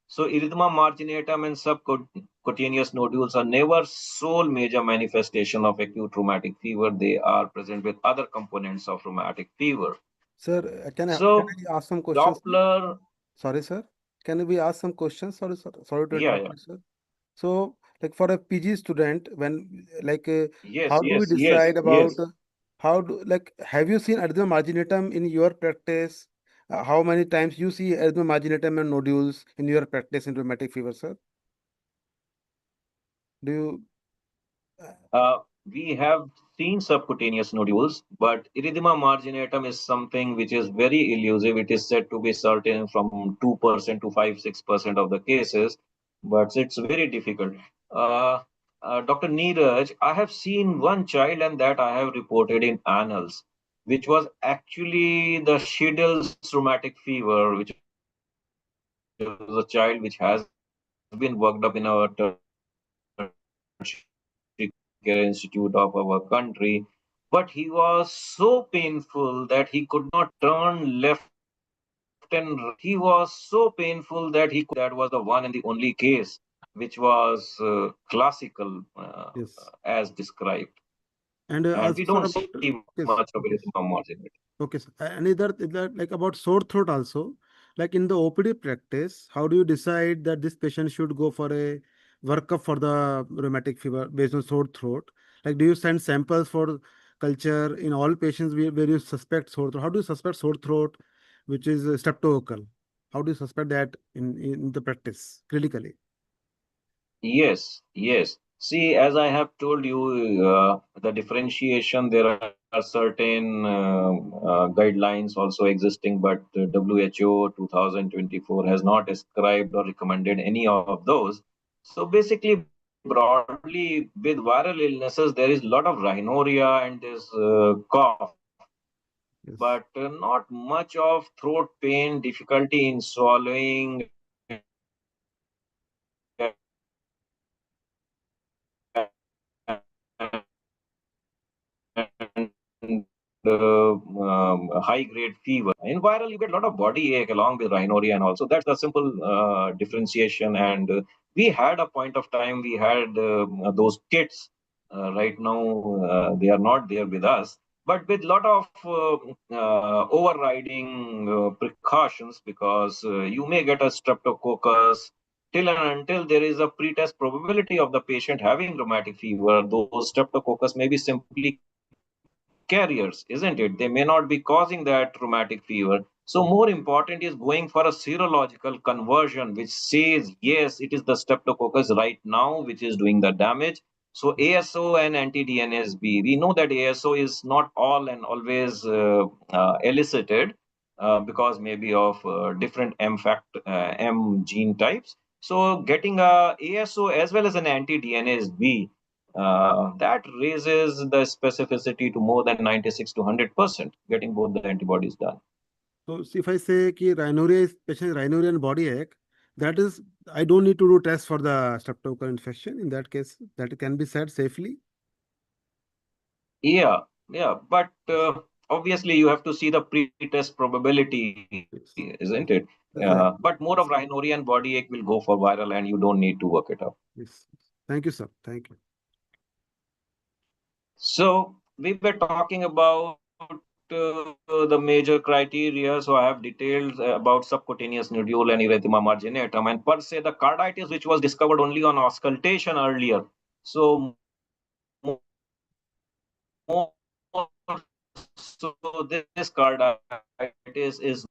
Speaker 6: So erythema marginatum and subcutaneous nodules are never sole major manifestation of acute rheumatic fever. They are present with other components of rheumatic fever.
Speaker 4: Sir, can
Speaker 6: So
Speaker 4: I ask some questions?
Speaker 6: Doppler,
Speaker 4: Sorry, sir. Can we ask some questions? Sorry to
Speaker 6: yeah,
Speaker 4: interrupt
Speaker 6: yeah,
Speaker 4: you, sir. So, like for a PG student, when
Speaker 6: yes,
Speaker 4: how do we
Speaker 6: yes, yes,
Speaker 4: decide about
Speaker 6: yes.
Speaker 4: how do have you seen erythema marginatum in your practice? How many times you see erythema marginatum and nodules in your practice in rheumatic fever, sir? Do you?
Speaker 6: We have seen subcutaneous nodules, but erythema marginatum is something which is very elusive. It is said to be certain from 2% to 5-6% of the cases, but it's very difficult. Uh, Dr. Neeraj, I have seen one child, and that I have reported in annals, which was actually the Shidell's rheumatic fever, which was a child which has been worked up in our care institute of our country, but he was so painful that he could not turn left and he was so painful that that was the one and the only case which was classical
Speaker 4: Yes.
Speaker 6: as described,
Speaker 4: And
Speaker 6: and
Speaker 4: also,
Speaker 6: we
Speaker 4: sir,
Speaker 6: don't
Speaker 4: about
Speaker 6: see much of it in margin.
Speaker 4: okay, sir. And either like about sore throat also, like in the OPD practice, how do you decide that this patient should go for a workup for the rheumatic fever based on sore throat? Like, do you send samples for culture in all patients where you suspect sore throat? How do you suspect sore throat, which is streptococcal? How do you suspect that in the practice clinically?
Speaker 6: Yes, yes. See, as I have told you, the differentiation, there are certain guidelines also existing, but WHO 2024 has not ascribed or recommended any of those. So basically, broadly, with viral illnesses, there is a lot of rhinorrhea and there's cough,
Speaker 4: Yes.
Speaker 6: but not much of throat pain, difficulty in swallowing, and high grade fever. In viral, you get a lot of body ache along with rhinorrhea, and also that's the simple differentiation. And we had a point of time, we had those kits. Right now, they are not there with us, but with a lot of overriding precautions because you may get a streptococcus. Till and until there is a pretest probability of the patient having rheumatic fever, those streptococcus may be simply carriers, isn't it? They may not be causing that rheumatic fever. So, more important is going for a serological conversion, which says, yes, it is the streptococcus right now which is doing the damage. So, ASO and anti-DNSB, we know that ASO is not all and always elicited because maybe of different M gene types. So, getting a ASO as well as an anti-DNSB that raises the specificity to more than 96 to 100%, getting both the antibodies done.
Speaker 4: So if I say ki rhinorrhea is patient rhinorrhea and body ache, that is I don't need to do test for the streptococcal infection. In that case, that can be said safely.
Speaker 6: Yeah, yeah, but obviously you have to see the pre-test probability,
Speaker 4: Yes.
Speaker 6: isn't it?
Speaker 4: Right.
Speaker 6: But more of rhinorrhea and body ache will go for viral and you don't need to work it up.
Speaker 4: Yes. Thank you, sir. Thank you.
Speaker 6: So we were talking about the major criteria. So I have detailed about subcutaneous nodule and erythema marginatum, and per se the carditis, which was discovered only on auscultation earlier. So more, so this carditis is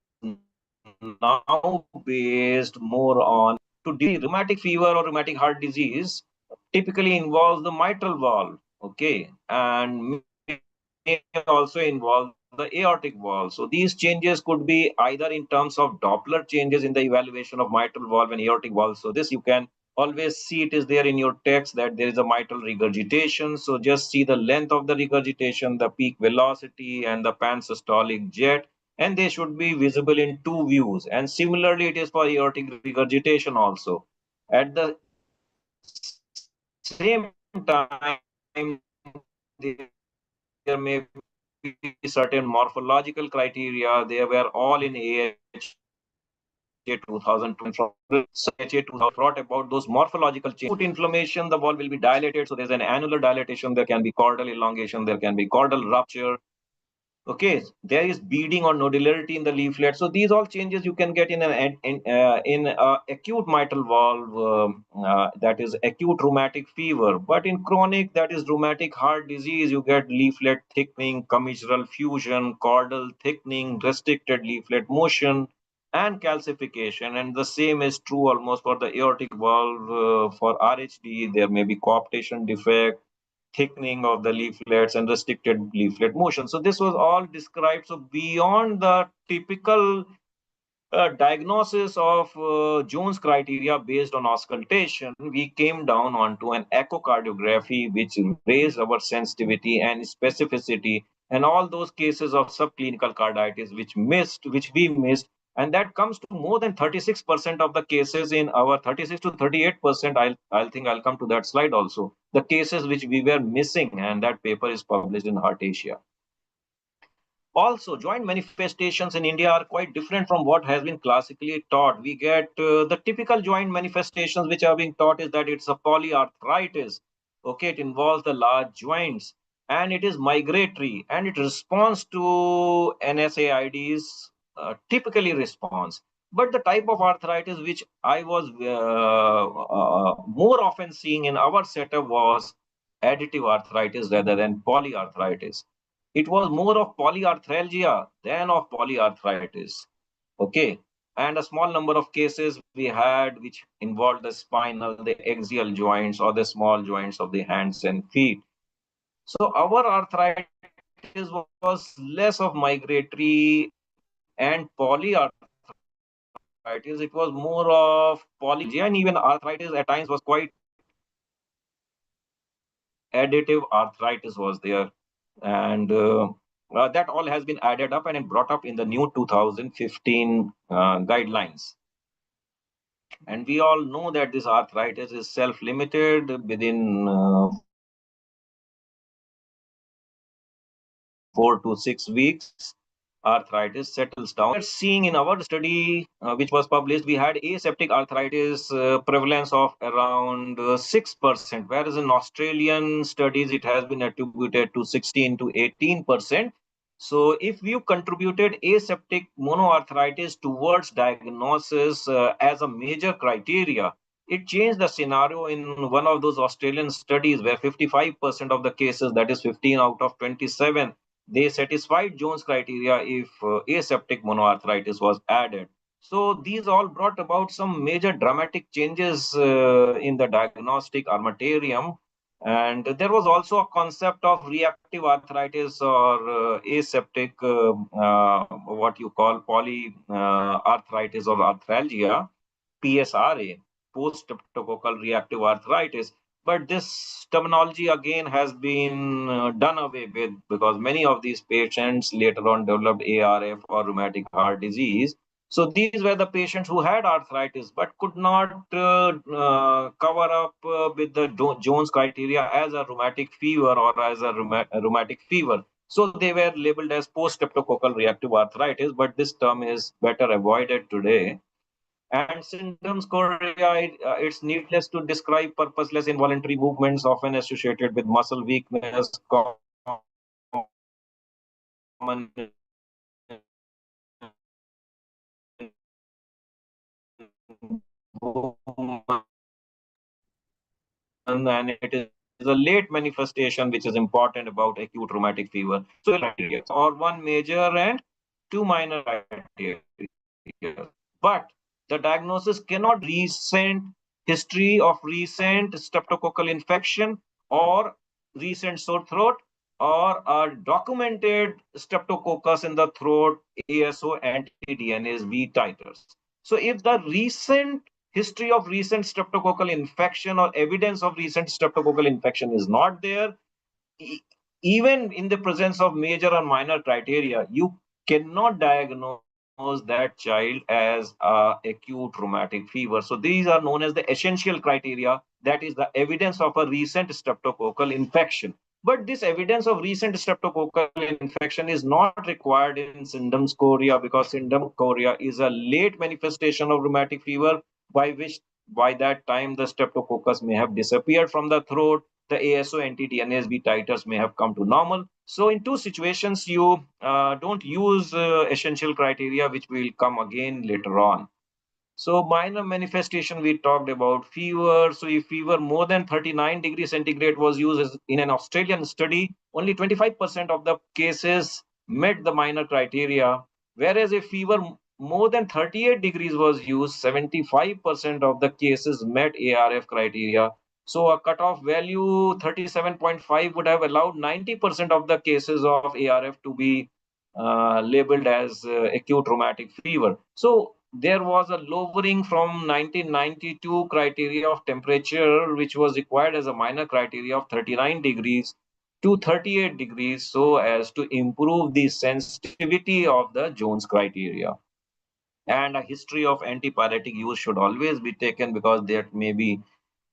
Speaker 6: now based more on to rheumatic fever or rheumatic heart disease typically involves the mitral valve, okay, and may also involve the aortic valve. So these changes could be either in terms of Doppler changes in the evaluation of mitral valve and aortic valve. So this you can always see it is there in your text that there is a mitral regurgitation. So just see the length of the regurgitation, the peak velocity, and the pansystolic jet, and they should be visible in two views. And similarly, it is for aortic regurgitation also. At the same time, there may be certain morphological criteria. They were all in AHA 2020 from AHA 2000 brought about those morphological changes. Foot inflammation, the valve will be dilated. So there's an annular dilatation. There can be chordal elongation. There can be chordal rupture. Okay, there is beading or nodularity in the leaflet. So these all changes you can get in acute mitral valve, that is acute rheumatic fever. But in chronic, that is rheumatic heart disease, you get leaflet thickening, commissural fusion, chordal thickening, restricted leaflet motion, and calcification. And the same is true almost for the aortic valve. For RHD, there may be coaptation defect, thickening of the leaflets, and restricted leaflet motion. So this was all described. So beyond the typical diagnosis of Jones criteria based on auscultation, we came down onto an echocardiography, which raised our sensitivity and specificity, and all those cases of subclinical carditis which we missed, and that comes to more than 36% of the cases in our 36 to 38%. I'll think I'll come to that slide also. The cases which we were missing, and that paper is published in Heart Asia. Also, joint manifestations in India are quite different from what has been classically taught. We get the typical joint manifestations which are being taught is that it's a polyarthritis. Okay, it involves the large joints, and it is migratory, and it responds to NSAIDs, typically responds. But the type of arthritis which I was more often seeing in our setup was additive arthritis rather than polyarthritis. It was more of polyarthralgia than of polyarthritis. Okay. And a small number of cases we had which involved the spinal, the axial joints, or the small joints of the hands and feet. So our arthritis was less of migratory and polyarthritis. It was more of polyarthralgia, and even arthritis at times was quite additive arthritis was there. And that all has been added up and brought up in the new 2015 guidelines. And we all know that this arthritis is self-limited. Within 4 to 6 weeks, arthritis settles down. We're seeing in our study, which was published, we had aseptic arthritis prevalence of around 6%, whereas in Australian studies, it has been attributed to 16 to 18%. So if you contributed aseptic monoarthritis towards diagnosis as a major criteria, it changed the scenario in one of those Australian studies where 55% of the cases, that is 15 out of 27, they satisfied Jones criteria if aseptic monoarthritis was added. So these all brought about some major dramatic changes in the diagnostic armamentarium. And there was also a concept of reactive arthritis or aseptic, what you call polyarthritis or arthralgia, PSRA, post-streptococcal reactive arthritis. But this terminology again has been done away with because many of these patients later on developed ARF or rheumatic heart disease. So these were the patients who had arthritis but could not cover up with the Jones criteria as a rheumatic fever or as a rheumatic fever. So they were labeled as post-streptococcal reactive arthritis, but this term is better avoided today. And symptoms chorea, it's needless to describe purposeless involuntary movements often associated with muscle weakness, common and it is a late manifestation which is important about acute rheumatic fever. So or one major and two minor criteria. But the diagnosis cannot be recent history of recent streptococcal infection or recent sore throat or a documented streptococcus in the throat, ASO, anti-DNase B titers. So if the recent history of recent streptococcal infection or evidence of recent streptococcal infection is not there, even in the presence of major or minor criteria, you cannot diagnose that child as acute rheumatic fever. So these are known as the essential criteria, that is the evidence of a recent streptococcal infection. But this evidence of recent streptococcal infection is not required in syndrome chorea, because syndrome chorea is a late manifestation of rheumatic fever, by that time the streptococcus may have disappeared from the throat, the ASO anti-DNASB titers may have come to normal. So in two situations, you don't use essential criteria, which will come again later on. So minor manifestation, we talked about fever. So if fever more than 39 degrees centigrade was used in an Australian study, only 25% of the cases met the minor criteria. Whereas if fever more than 38 degrees was used, 75% of the cases met ARF criteria. So a cutoff value 37.5 would have allowed 90% of the cases of ARF to be labeled as acute rheumatic fever. So there was a lowering from 1992 criteria of temperature, which was required as a minor criteria of 39 degrees to 38 degrees, so as to improve the sensitivity of the Jones criteria. And a history of antipyretic use should always be taken, because that may be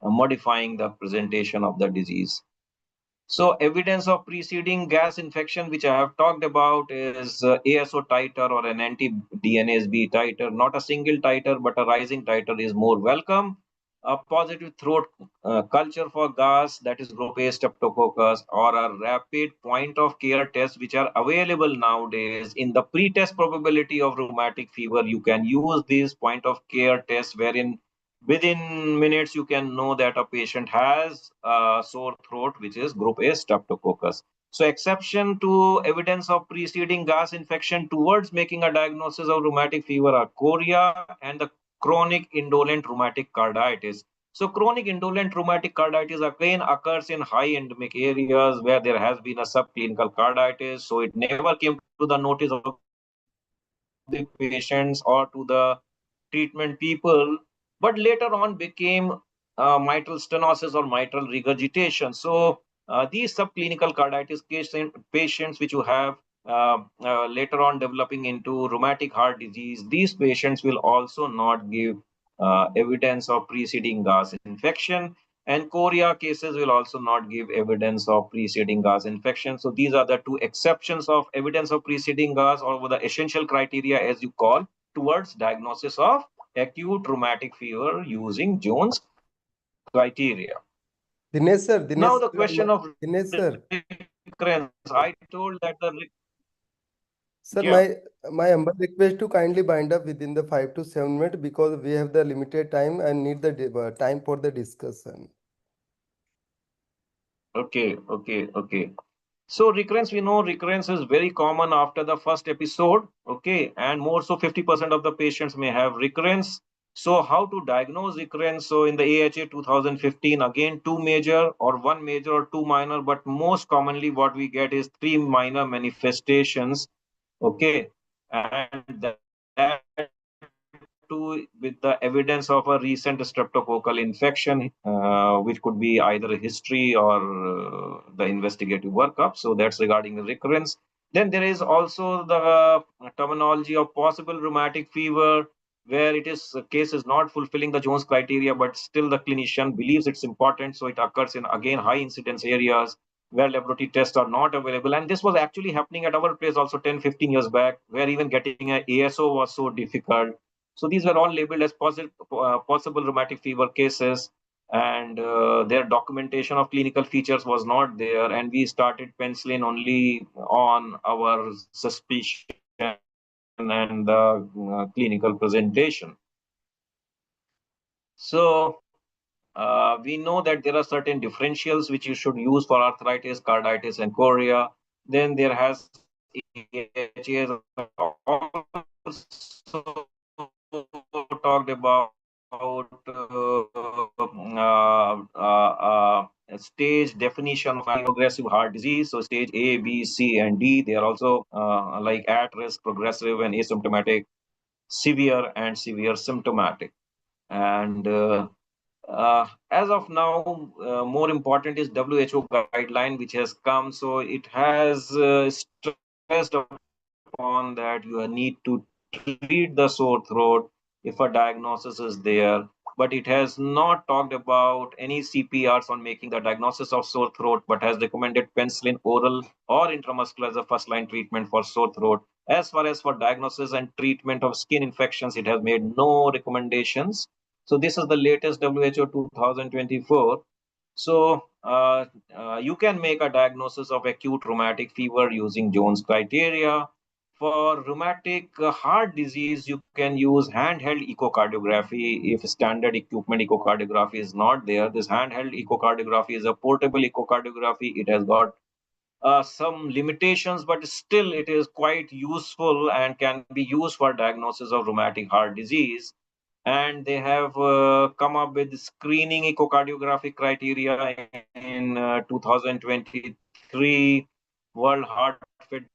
Speaker 6: modifying the presentation of the disease. So evidence of preceding gas infection, which I have talked about, is ASO titer or an anti-DNASB titer. Not a single titer, but a rising titer is more welcome. A positive throat culture for gas, that is group A streptococcus, or a rapid point of care test, which are available nowadays. In the pre-test probability of rheumatic fever, you can use these point of care tests, wherein within minutes you can know that a patient has a sore throat, which is group A streptococcus. So exception to evidence of preceding gas infection towards making a diagnosis of rheumatic fever are chorea and the chronic indolent rheumatic carditis. So chronic indolent rheumatic carditis again occurs in high endemic areas where there has been a subclinical carditis. So it never came to the notice of the patients or to the treatment people, but later on became mitral stenosis or mitral regurgitation. So these subclinical carditis patients which you have later on developing into rheumatic heart disease, these patients will also not give evidence of preceding gas infection. And chorea cases will also not give evidence of preceding gas infection. So these are the two exceptions of evidence of preceding gas, or the essential criteria, as you call, towards diagnosis of acute rheumatic fever using Jones criteria. Now the question of
Speaker 2: Dinesh sir.
Speaker 6: recurrence. I told that
Speaker 2: Sir,
Speaker 6: Yeah.
Speaker 2: my humble request to kindly bind up within the 5 to 7 minutes, because we have the limited time and need the time for the discussion.
Speaker 6: Okay. So recurrence, we know recurrence is very common after the first episode. Okay, and more so 50% of the patients may have recurrence. So how to diagnose recurrence? So in the AHA 2015, again, two major or one major or two minor, but most commonly what we get is three minor manifestations. Okay, and that too with the evidence of a recent streptococcal infection, which could be either a history or the investigative workup. So that's regarding the recurrence. Then there is also the terminology of possible rheumatic fever, where it is case is not fulfilling the Jones criteria, but still the clinician believes it's important. So it occurs in again high incidence areas where laboratory tests are not available. And this was actually happening at our place also 10-15 years back, where even getting an ASO was so difficult. So these were all labeled as possible rheumatic fever cases, and their documentation of clinical features was not there. And we started penciling only on our suspicion and the clinical presentation. So we know that there are certain differentials which you should use for arthritis, carditis, and chorea. Then there has also talked about stage definition of progressive heart disease. So stage A, B, C, and D. They are also like at risk, progressive, and asymptomatic, severe, and severe symptomatic. And as of now, more important is WHO guideline, which has come. So it has stressed upon that you need to treat the sore throat if a diagnosis is there. But it has not talked about any CPRs on making the diagnosis of sore throat, but has recommended penicillin oral or intramuscular as a first line treatment for sore throat. As far as for diagnosis and treatment of skin infections, it has made no recommendations. So this is the latest WHO 2024. So you can make a diagnosis of acute rheumatic fever using Jones criteria. For rheumatic heart disease, you can use handheld echocardiography if standard equipment echocardiography is not there. This handheld echocardiography is a portable echocardiography. It has got some limitations, but still it is quite useful and can be used for diagnosis of rheumatic heart disease. And they have come up with screening echocardiographic criteria in 2023 World Heart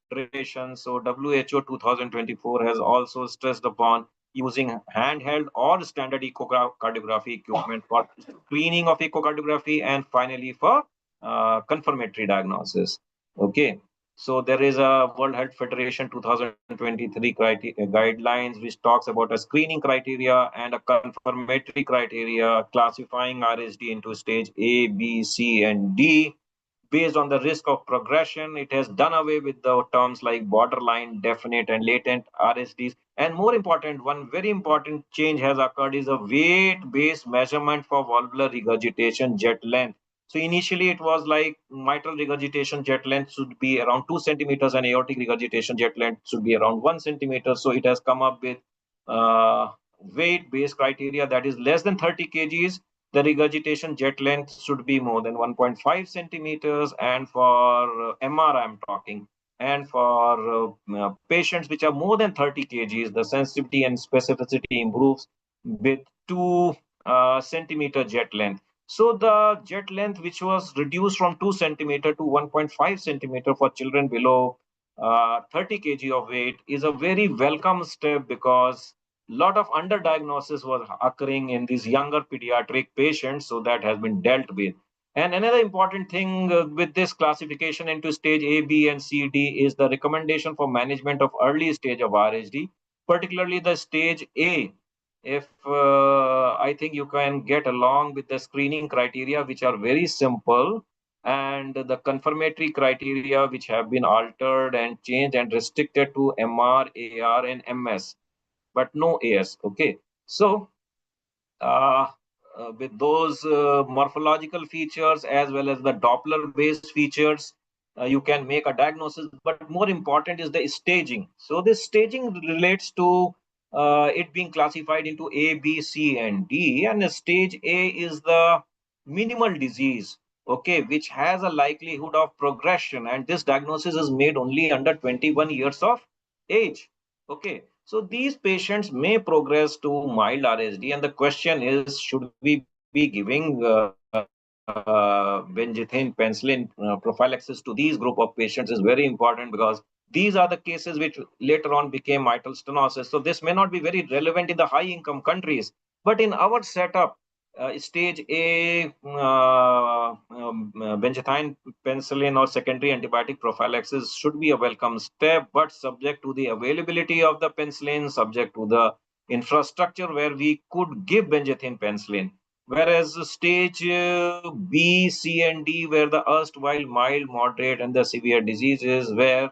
Speaker 6: Federation. So WHO 2024 has also stressed upon using handheld or standard echocardiography equipment for screening of echocardiography and finally for confirmatory diagnosis. Okay. So there is a World Health Federation 2023 guidelines which talks about a screening criteria and a confirmatory criteria classifying RSD into stage A, B, C, and D based on the risk of progression. It has done away with the terms like borderline, definite, and latent RSDs. And more important, one very important change has occurred is a weight-based measurement for valvular regurgitation jet length. So initially it was like mitral regurgitation jet length should be around 2 centimeters and aortic regurgitation jet length should be around 1 centimeter. So it has come up with weight-based criteria that is less than 30 kgs. The regurgitation jet length should be more than 1.5 centimeters. And for MR, I'm talking. And for patients which are more than 30 kgs, the sensitivity and specificity improves with 2 centimeter jet length. So the jet length, which was reduced from 2 centimeter to 1.5 centimeter for children below 30 kg of weight, is a very welcome step because a lot of underdiagnosis was occurring in these younger pediatric patients. So that has been dealt with. And another important thing with this classification into stage A, B, and C, D is the recommendation for management of early stage of RSD, particularly the stage A. If I think you can get along with the screening criteria, which are very simple, and the confirmatory criteria, which have been altered and changed and restricted to MR, AR, and MS, but no AS. Okay. So with those morphological features as well as the Doppler based features, you can make a diagnosis. But more important is the staging. So this staging relates to it being classified into A, B, C, and D. And stage A is the minimal disease, okay, which has a likelihood of progression. And this diagnosis is made only under 21 years of age. Okay. So these patients may progress to mild RSD, and the question is, should we be giving benzathine penicillin prophylaxis to these group of patients is very important because these are the cases which later on became mitral stenosis. So this may not be very relevant in the high income countries, but in our setup, stage A benzathine penicillin or secondary antibiotic prophylaxis should be a welcome step, but subject to the availability of the penicillin, subject to the infrastructure where we could give benzathine penicillin. Whereas stage B, C, and D, where the erstwhile mild, moderate, and the severe diseases, where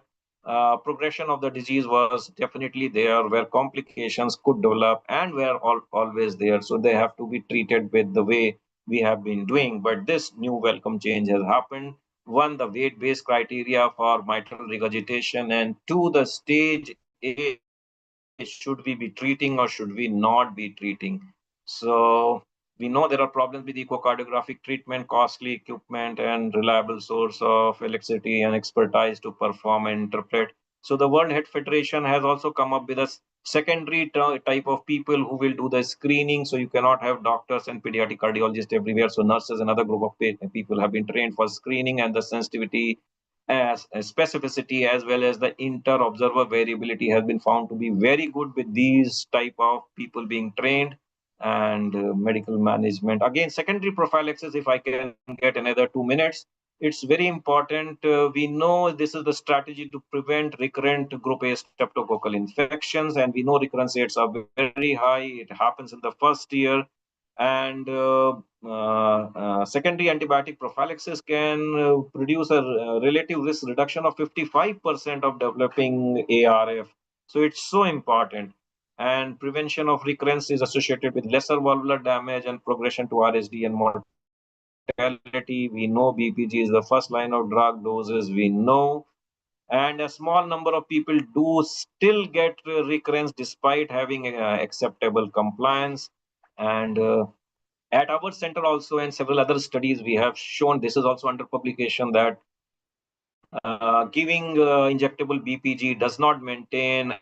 Speaker 6: progression of the disease was definitely there, where complications could develop and were always there. So they have to be treated with the way we have been doing. But this new welcome change has happened. One, the weight-based criteria for mitral regurgitation, and two, the stage A, should we be treating or should we not be treating? So we know there are problems with echocardiographic treatment, costly equipment, and reliable source of electricity and expertise to perform and interpret. So the World Heart Federation has also come up with a secondary type of people who will do the screening. So you cannot have doctors and pediatric cardiologists everywhere. So nurses, another group of people have been trained for screening, and the sensitivity as specificity as well as the inter-observer variability has been found to be very good with these type of people being trained. and medical management. Again, secondary prophylaxis, if I can get another 2 minutes, it's very important. We know this is the strategy to prevent recurrent group A streptococcal infections, and we know recurrence rates are very high. It happens in the first year. And secondary antibiotic prophylaxis can produce a relative risk reduction of 55% of developing ARF. So it's so important. And prevention of recurrence is associated with lesser valvular damage and progression to RSD and mortality. We know BPG is the first line of drug doses. We know, and a small number of people do still get recurrence despite having acceptable compliance. And at our center also, and several other studies, we have shown, this is also under publication, that giving injectable BPG does not maintain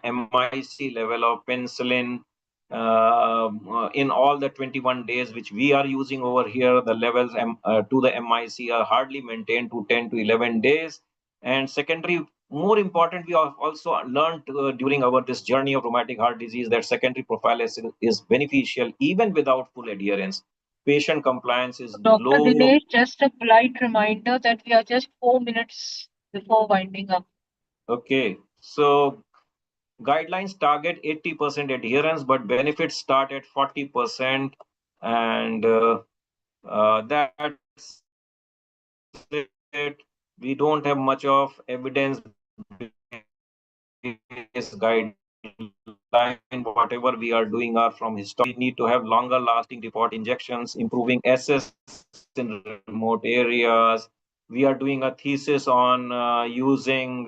Speaker 6: MIC level of penicillin in all the 21 days which we are using over here. The levels to the MIC are hardly maintained to 10 to 11 days. And secondary, more important, we have also learned during our this journey of rheumatic heart disease that secondary prophylaxis is beneficial even without full adherence. Patient compliance is
Speaker 5: Dr.
Speaker 6: low.
Speaker 5: Dinesh, just a polite reminder that we are just 4 minutes before winding up.
Speaker 6: Okay, so guidelines target 80% adherence, but benefits start at 40%, and that's it. We don't have much of evidence guideline. Whatever we are doing are from history. We need to have longer lasting report injections, improving SS in remote areas. We are doing a thesis on using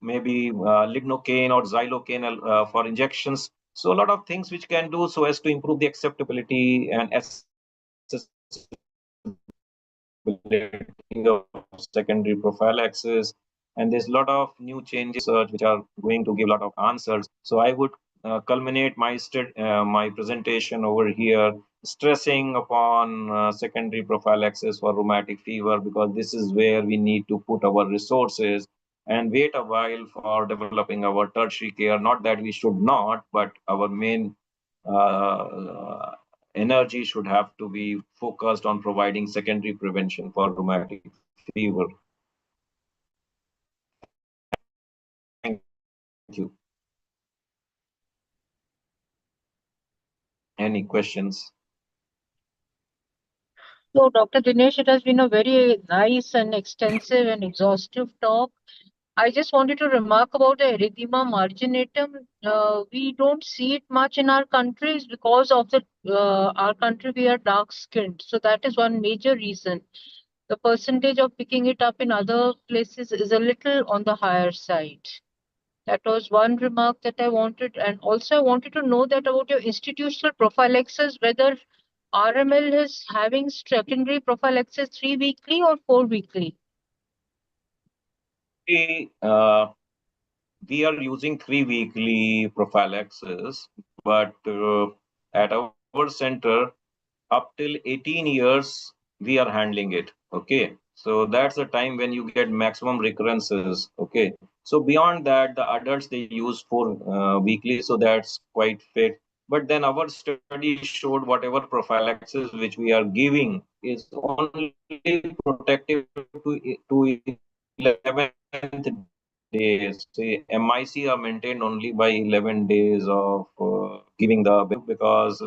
Speaker 6: maybe lignocaine or xylocaine for injections. So a lot of things which can do so as to improve the acceptability and of secondary prophylaxis. And there's a lot of new changes which are going to give a lot of answers. So I would culminate my presentation over here, stressing upon secondary prophylaxis for rheumatic fever, because this is where we need to put our resources and wait a while for developing our tertiary care. Not that we should not, but our main energy should have to be focused on providing secondary prevention for rheumatic fever. Thank you. Any questions?
Speaker 5: So, Dr. Dinesh, it has been a very nice and extensive and exhaustive talk. I just wanted to remark about the erythema marginatum. We don't see it much in our countries because of our country, we are dark skinned. So that is one major reason. The percentage of picking it up in other places is a little on the higher side. That was one remark that I wanted. And also I wanted to know that about your institutional prophylaxis, whether RML is having secondary prophylaxis 3 weekly or 4 weekly.
Speaker 6: We are using 3 weekly prophylaxis, but at our center, up till 18 years, we are handling it. Okay. So that's the time when you get maximum recurrences. Okay. So beyond that, the adults, they use 4 weekly. So that's quite fit. But then our study showed whatever prophylaxis which we are giving is only protective to 11th days. See, MIC are maintained only by 11 days of giving the because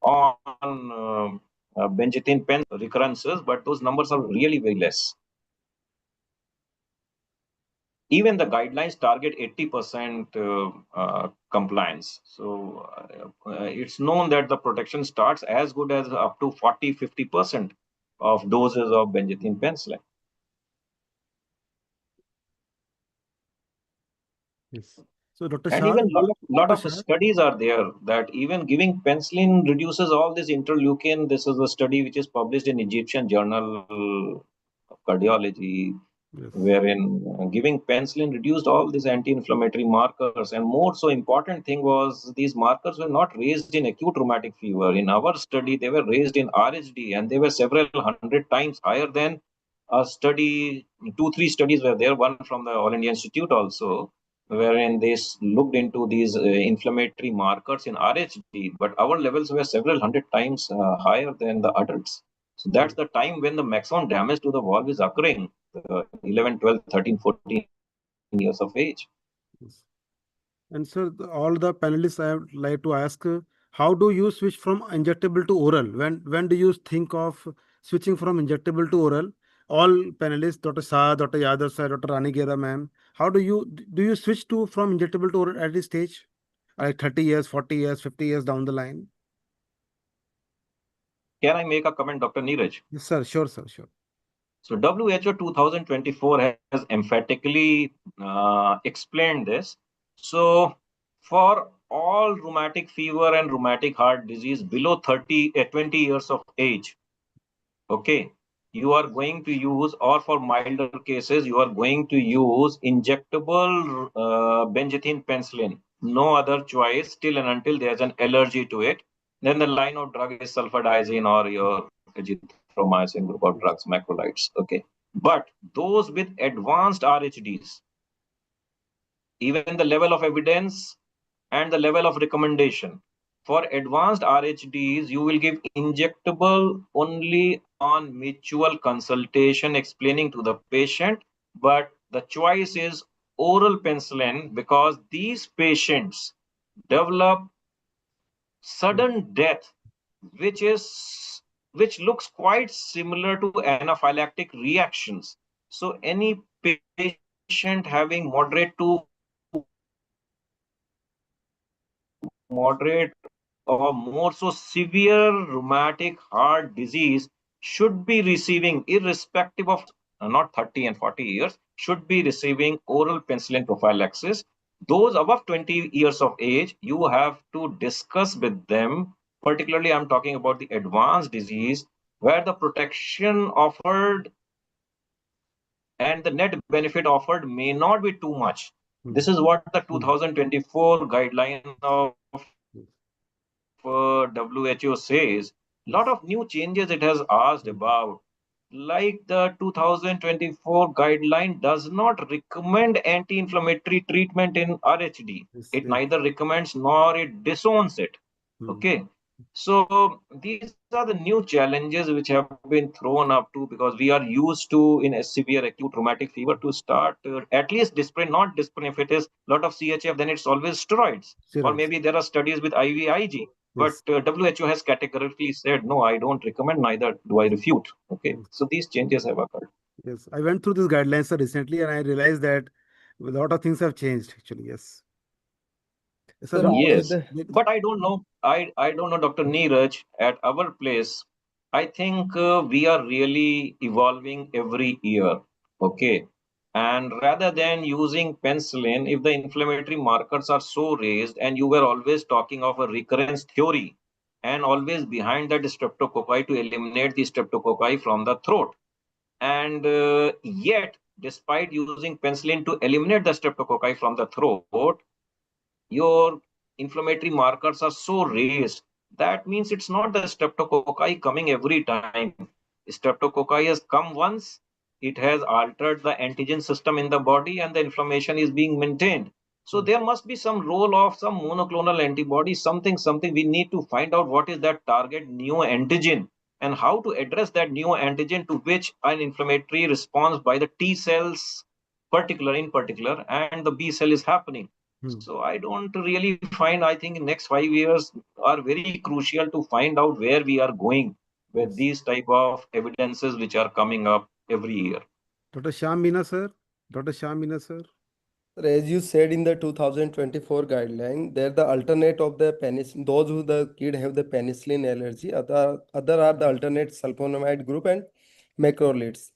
Speaker 6: on benzathine pen recurrences, but those numbers are really very less. Even the guidelines target 80% compliance. So it's known that the protection starts as good as up to 40-50% of doses of benzathine penicillin.
Speaker 4: Yes. So, Dr.
Speaker 6: And
Speaker 4: Shah,
Speaker 6: even lot of
Speaker 4: Shah,
Speaker 6: studies are there that even giving penicillin reduces all this interleukin. This is a study which is published in Egyptian Journal of Cardiology,
Speaker 4: yes.
Speaker 6: wherein giving penicillin reduced all these anti-inflammatory markers. And more so important thing was these markers were not raised in acute rheumatic fever. In our study, they were raised in RSD, and they were several hundred times higher than a study. 2-3 studies were there, one from the All India Institute also, wherein they looked into these inflammatory markers in RHD, but our levels were several hundred times higher than the adults. So that's the time when the maximum damage to the valve is occurring, 11, 12, 13, 14 years of age.
Speaker 4: Yes. And sir, all the panelists, I would like to ask, how do you switch from injectable to oral? When do you think of switching from injectable to oral? All panelists, Dr. Shah, Dr. Yadav sir, Dr. Rani Gera ma'am, how do you switch to from injectable to oral at this stage? Like 30 years, 40 years, 50 years down the line?
Speaker 6: Can I make a comment, Dr. Neeraj?
Speaker 4: Yes, sir. Sure, sir. Sure.
Speaker 6: So WHO 2024 has emphatically explained this. So for all rheumatic fever and rheumatic heart disease below 20 years of age, okay, you are going to use, or for milder cases, you are going to use injectable benzathine penicillin. No other choice till and until there's an allergy to it. Then the line of drug is sulfadiazine or your azithromycin group of drugs, macrolides. Okay. But those with advanced RHDs, even the level of evidence and the level of recommendation. For advanced RHDs, you will give injectable only on mutual consultation, explaining to the patient, but the choice is oral penicillin because these patients develop sudden death, which looks quite similar to anaphylactic reactions. So any patient having moderate or more so severe rheumatic heart disease should be receiving, irrespective of not 30 and 40 years, should be receiving oral penicillin prophylaxis. Those above 20 years of age, you have to discuss with them, particularly I'm talking about the advanced disease, where the protection offered and the net benefit offered may not be too much. This is what the 2024 guideline of WHO says. A lot of new changes it has asked about. Like the 2024 guideline does not recommend anti-inflammatory treatment in RHD. It neither recommends nor it disowns it. Okay. So these are the new challenges which have been thrown up to, because we are used to in a severe acute rheumatic fever to start at least Disprin, not Disprin. If it is a lot of CHF, then it's always steroids. Or maybe there are studies with IVIG. But WHO has categorically said, no, I don't recommend, neither do I refute. Okay. So these changes have occurred.
Speaker 4: Yes, I went through these guidelines sir, recently, and I realized that a lot of things have changed actually. Yes.
Speaker 2: Sir,
Speaker 6: Yes,
Speaker 2: with
Speaker 6: but I don't know. I don't know, Dr. Neeraj. At our place, I think we are really evolving every year. Okay. And rather than using penicillin, if the inflammatory markers are so raised, and you were always talking of a recurrence theory, and always behind that streptococci to eliminate the streptococci from the throat. And yet, despite using penicillin to eliminate the streptococci from the throat, your inflammatory markers are so raised. That means it's not the streptococci coming every time. Streptococci has come once, it has altered the antigen system in the body, and the inflammation is being maintained. So there must be some role of some monoclonal antibody, something we need to find out what is that target neoantigen and how to address that neoantigen to which an inflammatory response by the T cells in particular and the B cell is happening. So I don't really find, I think next 5 years are very crucial to find out where we are going with these type of evidences which are coming up every year.
Speaker 4: Dr. Shyam Meena sir. Dr. Shyam Meena sir.
Speaker 2: as you said in the 2024 guideline, they're the alternate of the penicillin. Those who the kid have the penicillin allergy, other are the alternate sulfonamide group and macrolides.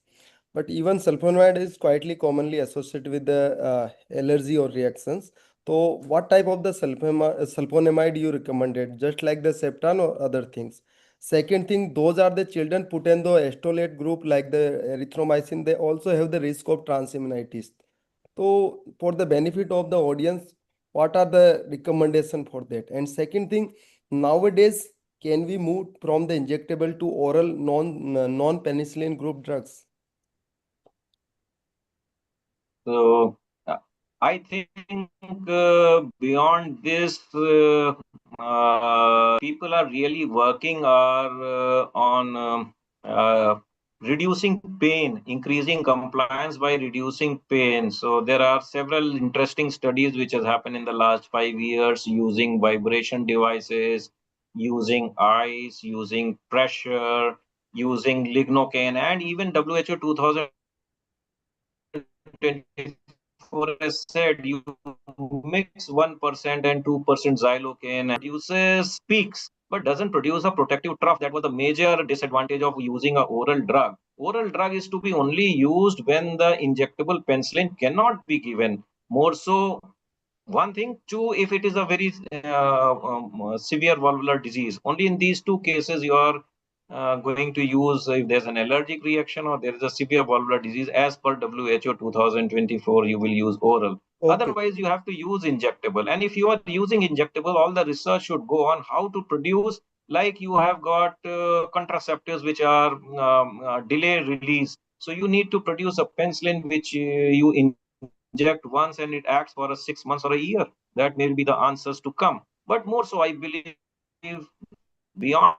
Speaker 2: But even sulfonamide is quietly commonly associated with the allergy or reactions. So what type of the sulfonamide you recommended? Just like the Septan or other things? Second thing, those are the children put in the estolate group like the erythromycin. They also have the risk of transaminitis. So for the benefit of the audience, what are the recommendation for that? And second thing, nowadays, can we move from the injectable to oral non-penicillin group drugs?
Speaker 6: So I think beyond this, people are really working on reducing pain, increasing compliance by reducing pain. So there are several interesting studies which has happened in the last 5 years using vibration devices, using ice, using pressure, using lignocaine, and even WHO 2024 has said you mix 1% and 2% xylocaine and produces peaks but doesn't produce a protective trough. That was the major disadvantage of using an oral drug. Oral drug is to be only used when the injectable penicillin cannot be given. More so, one thing. Two, if it is a very severe valvular disease, only in these two cases you are going to use if there's an allergic reaction or there is a severe valvular disease. As per WHO 2024, you will use oral.
Speaker 2: Okay.
Speaker 6: Otherwise, you have to use injectable. And if you are using injectable, all the research should go on how to produce. Like you have got contraceptives which are delay release. So you need to produce a penicillin which you inject once and it acts for a 6 months or a year. That may be the answers to come. But more so, I believe beyond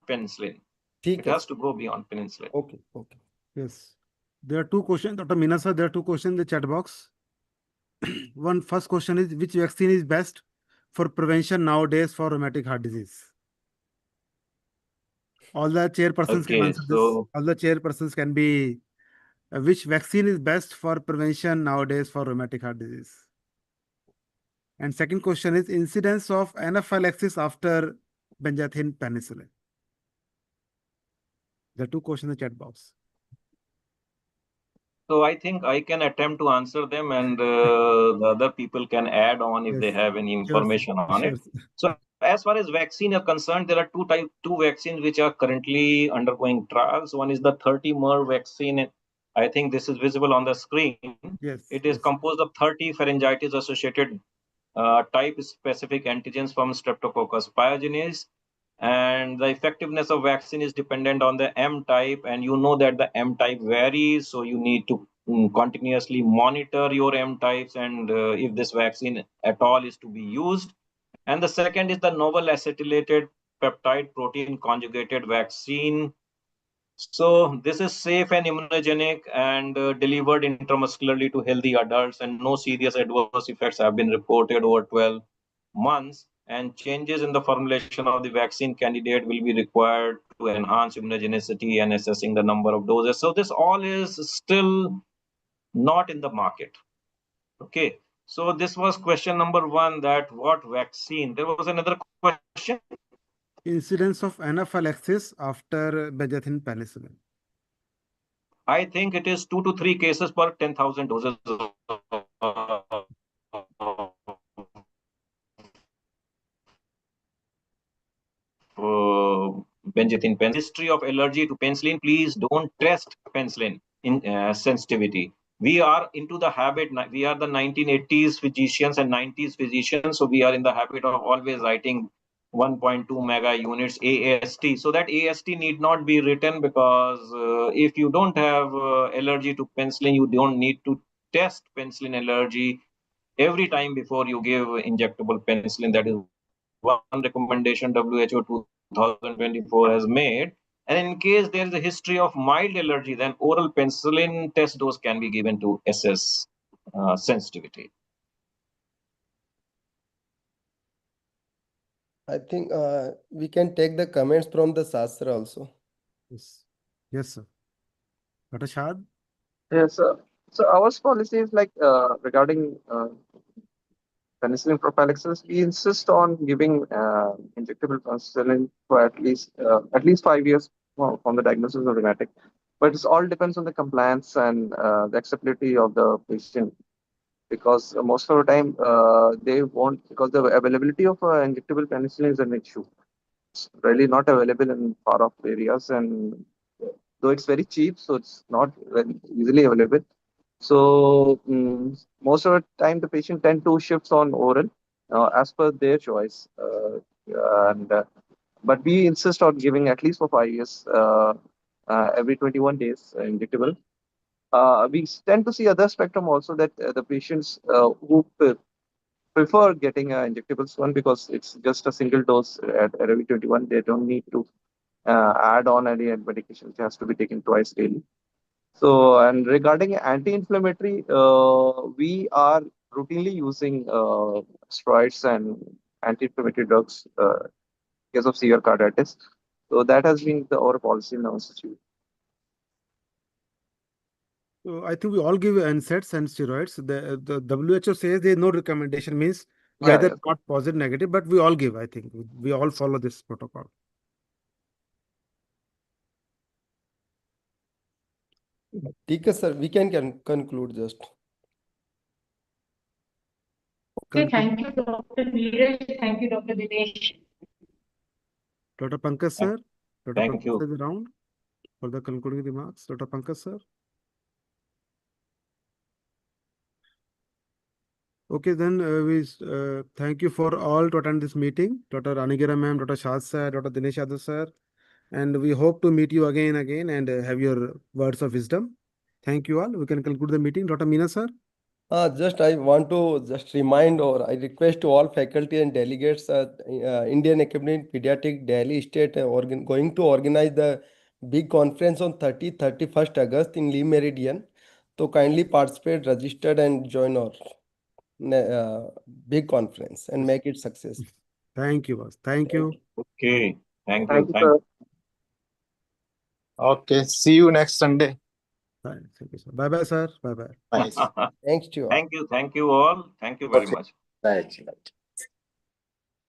Speaker 6: penicillin.
Speaker 2: ठीक
Speaker 6: It
Speaker 2: है
Speaker 6: has to go beyond penicillin.
Speaker 2: Okay. Okay.
Speaker 4: Yes. There are two questions, Dr. Minasa. There are two questions in the chat box. One first question is, which vaccine is best for prevention nowadays for rheumatic heart disease? All the chairpersons can
Speaker 6: Okay,
Speaker 4: answer this.
Speaker 6: so
Speaker 4: All the chairpersons can be, which vaccine is best for prevention nowadays for rheumatic heart disease? And second question is incidence of anaphylaxis after benzathine penicillin. There are two questions in the chat box.
Speaker 6: so I think I can attempt to answer them, and the other people can add on if they
Speaker 4: Yes.
Speaker 6: have any
Speaker 4: Sure,
Speaker 6: information on
Speaker 4: sure.
Speaker 6: it. So as far as vaccine are concerned, there are two vaccines which are currently undergoing trials. One is the 30-mer vaccine. I think this is visible on the screen.
Speaker 4: Yes.
Speaker 6: It is
Speaker 4: yes.
Speaker 6: composed of 30 pharyngitis associated type specific antigens from Streptococcus pyogenes. And the effectiveness of vaccine is dependent on the M type, and you know that the M type varies, so you need to continuously monitor your M types and if this vaccine at all is to be used. And the second is the novel acetylated peptide protein conjugated vaccine. So this is safe and immunogenic and delivered intramuscularly to healthy adults, and no serious adverse effects have been reported over 12 months. And changes in the formulation of the vaccine candidate will be required to enhance immunogenicity and assessing the number of doses. So this all is still not in the market. Okay. So this was question number one, that what vaccine. There was another question.
Speaker 4: Incidence of anaphylaxis after benzathine penicillin.
Speaker 6: I think it is 2 to 3 cases per 10,000 doses benzathine penicillin. History of allergy to penicillin. Please don't test penicillin in sensitivity. We are into the habit. We are the 1980s physicians and 90s physicians, so we are in the habit of always writing 1.2 mega units AST. So that AST need not be written, because if you don't have allergy to penicillin, you don't need to test penicillin allergy every time before you give injectable penicillin. That is one recommendation WHO 2024 has made. And in case there is a history of mild allergy, then oral penicillin test dose can be given to assess sensitivity.
Speaker 2: I think we can take the comments from the Shastra also.
Speaker 4: Yes. Yes, sir. Dr. Shad?
Speaker 7: Yes, sir. So our policy is like regarding penicillin prophylaxis, we insist on giving injectable penicillin for at least 5 years from the diagnosis of rheumatic. But it all depends on the compliance and the acceptability of the patient, because most of the time they won't, because the availability of injectable penicillin is an issue. It's really not available in far off areas, and though it's very cheap, so it's not very easily available. So most of the time, the patient tend to shift on oral as per their choice, but we insist on giving at least for 5 years, every 21 days injectable. we tend to see other spectrum also, that the patients who prefer getting an injectable one because it's just a single dose at every 21, they don't need to add on any medication. It has to be taken twice daily. So, and regarding anti-inflammatory, we are routinely using steroids and anti-inflammatory drugs in case of severe carditis. So that has been our policy in our institute.
Speaker 4: So I think we all give NSAIDs and steroids. The WHO says there is no recommendation, means
Speaker 7: Yeah,
Speaker 4: whether
Speaker 7: yeah.
Speaker 4: not positive, negative, but we all give, I think. We all follow this protocol.
Speaker 2: ठीक है, sir. We can conclude just.
Speaker 5: Okay, thank you, Dr. Neeraj. Thank you, Dr. Dinesh.
Speaker 4: Dr. Pankaj, sir. Dr.
Speaker 6: Thank
Speaker 4: Pankaj
Speaker 6: you.
Speaker 4: is around for the concluding remarks. Dr. Pankaj, sir. Okay, then we thank you for all to attend this meeting. Dr. Anigira ma'am, Dr. Shah sir, Dr. Dinesh Yadav sir. And we hope to meet you again and have your words of wisdom. Thank you all. We can conclude the meeting. Dr. Meena sir.
Speaker 2: Just I want to just remind, or I request to all faculty and delegates at Indian Academy of Pediatric Delhi State going to organize the big conference on 31st August in Lee Meridian. So kindly participate, register and join our big conference and make it success.
Speaker 4: Thank you, boss. Thank you.
Speaker 6: Okay. Thank you.
Speaker 7: Thank you, sir.
Speaker 8: Okay, see you next Sunday.
Speaker 4: Thank you, sir. Bye-bye, sir. Bye-bye.
Speaker 8: Bye.
Speaker 2: Thanks to you all.
Speaker 6: Thank you all. Thank you very
Speaker 8: Okay.
Speaker 6: much.
Speaker 8: Right.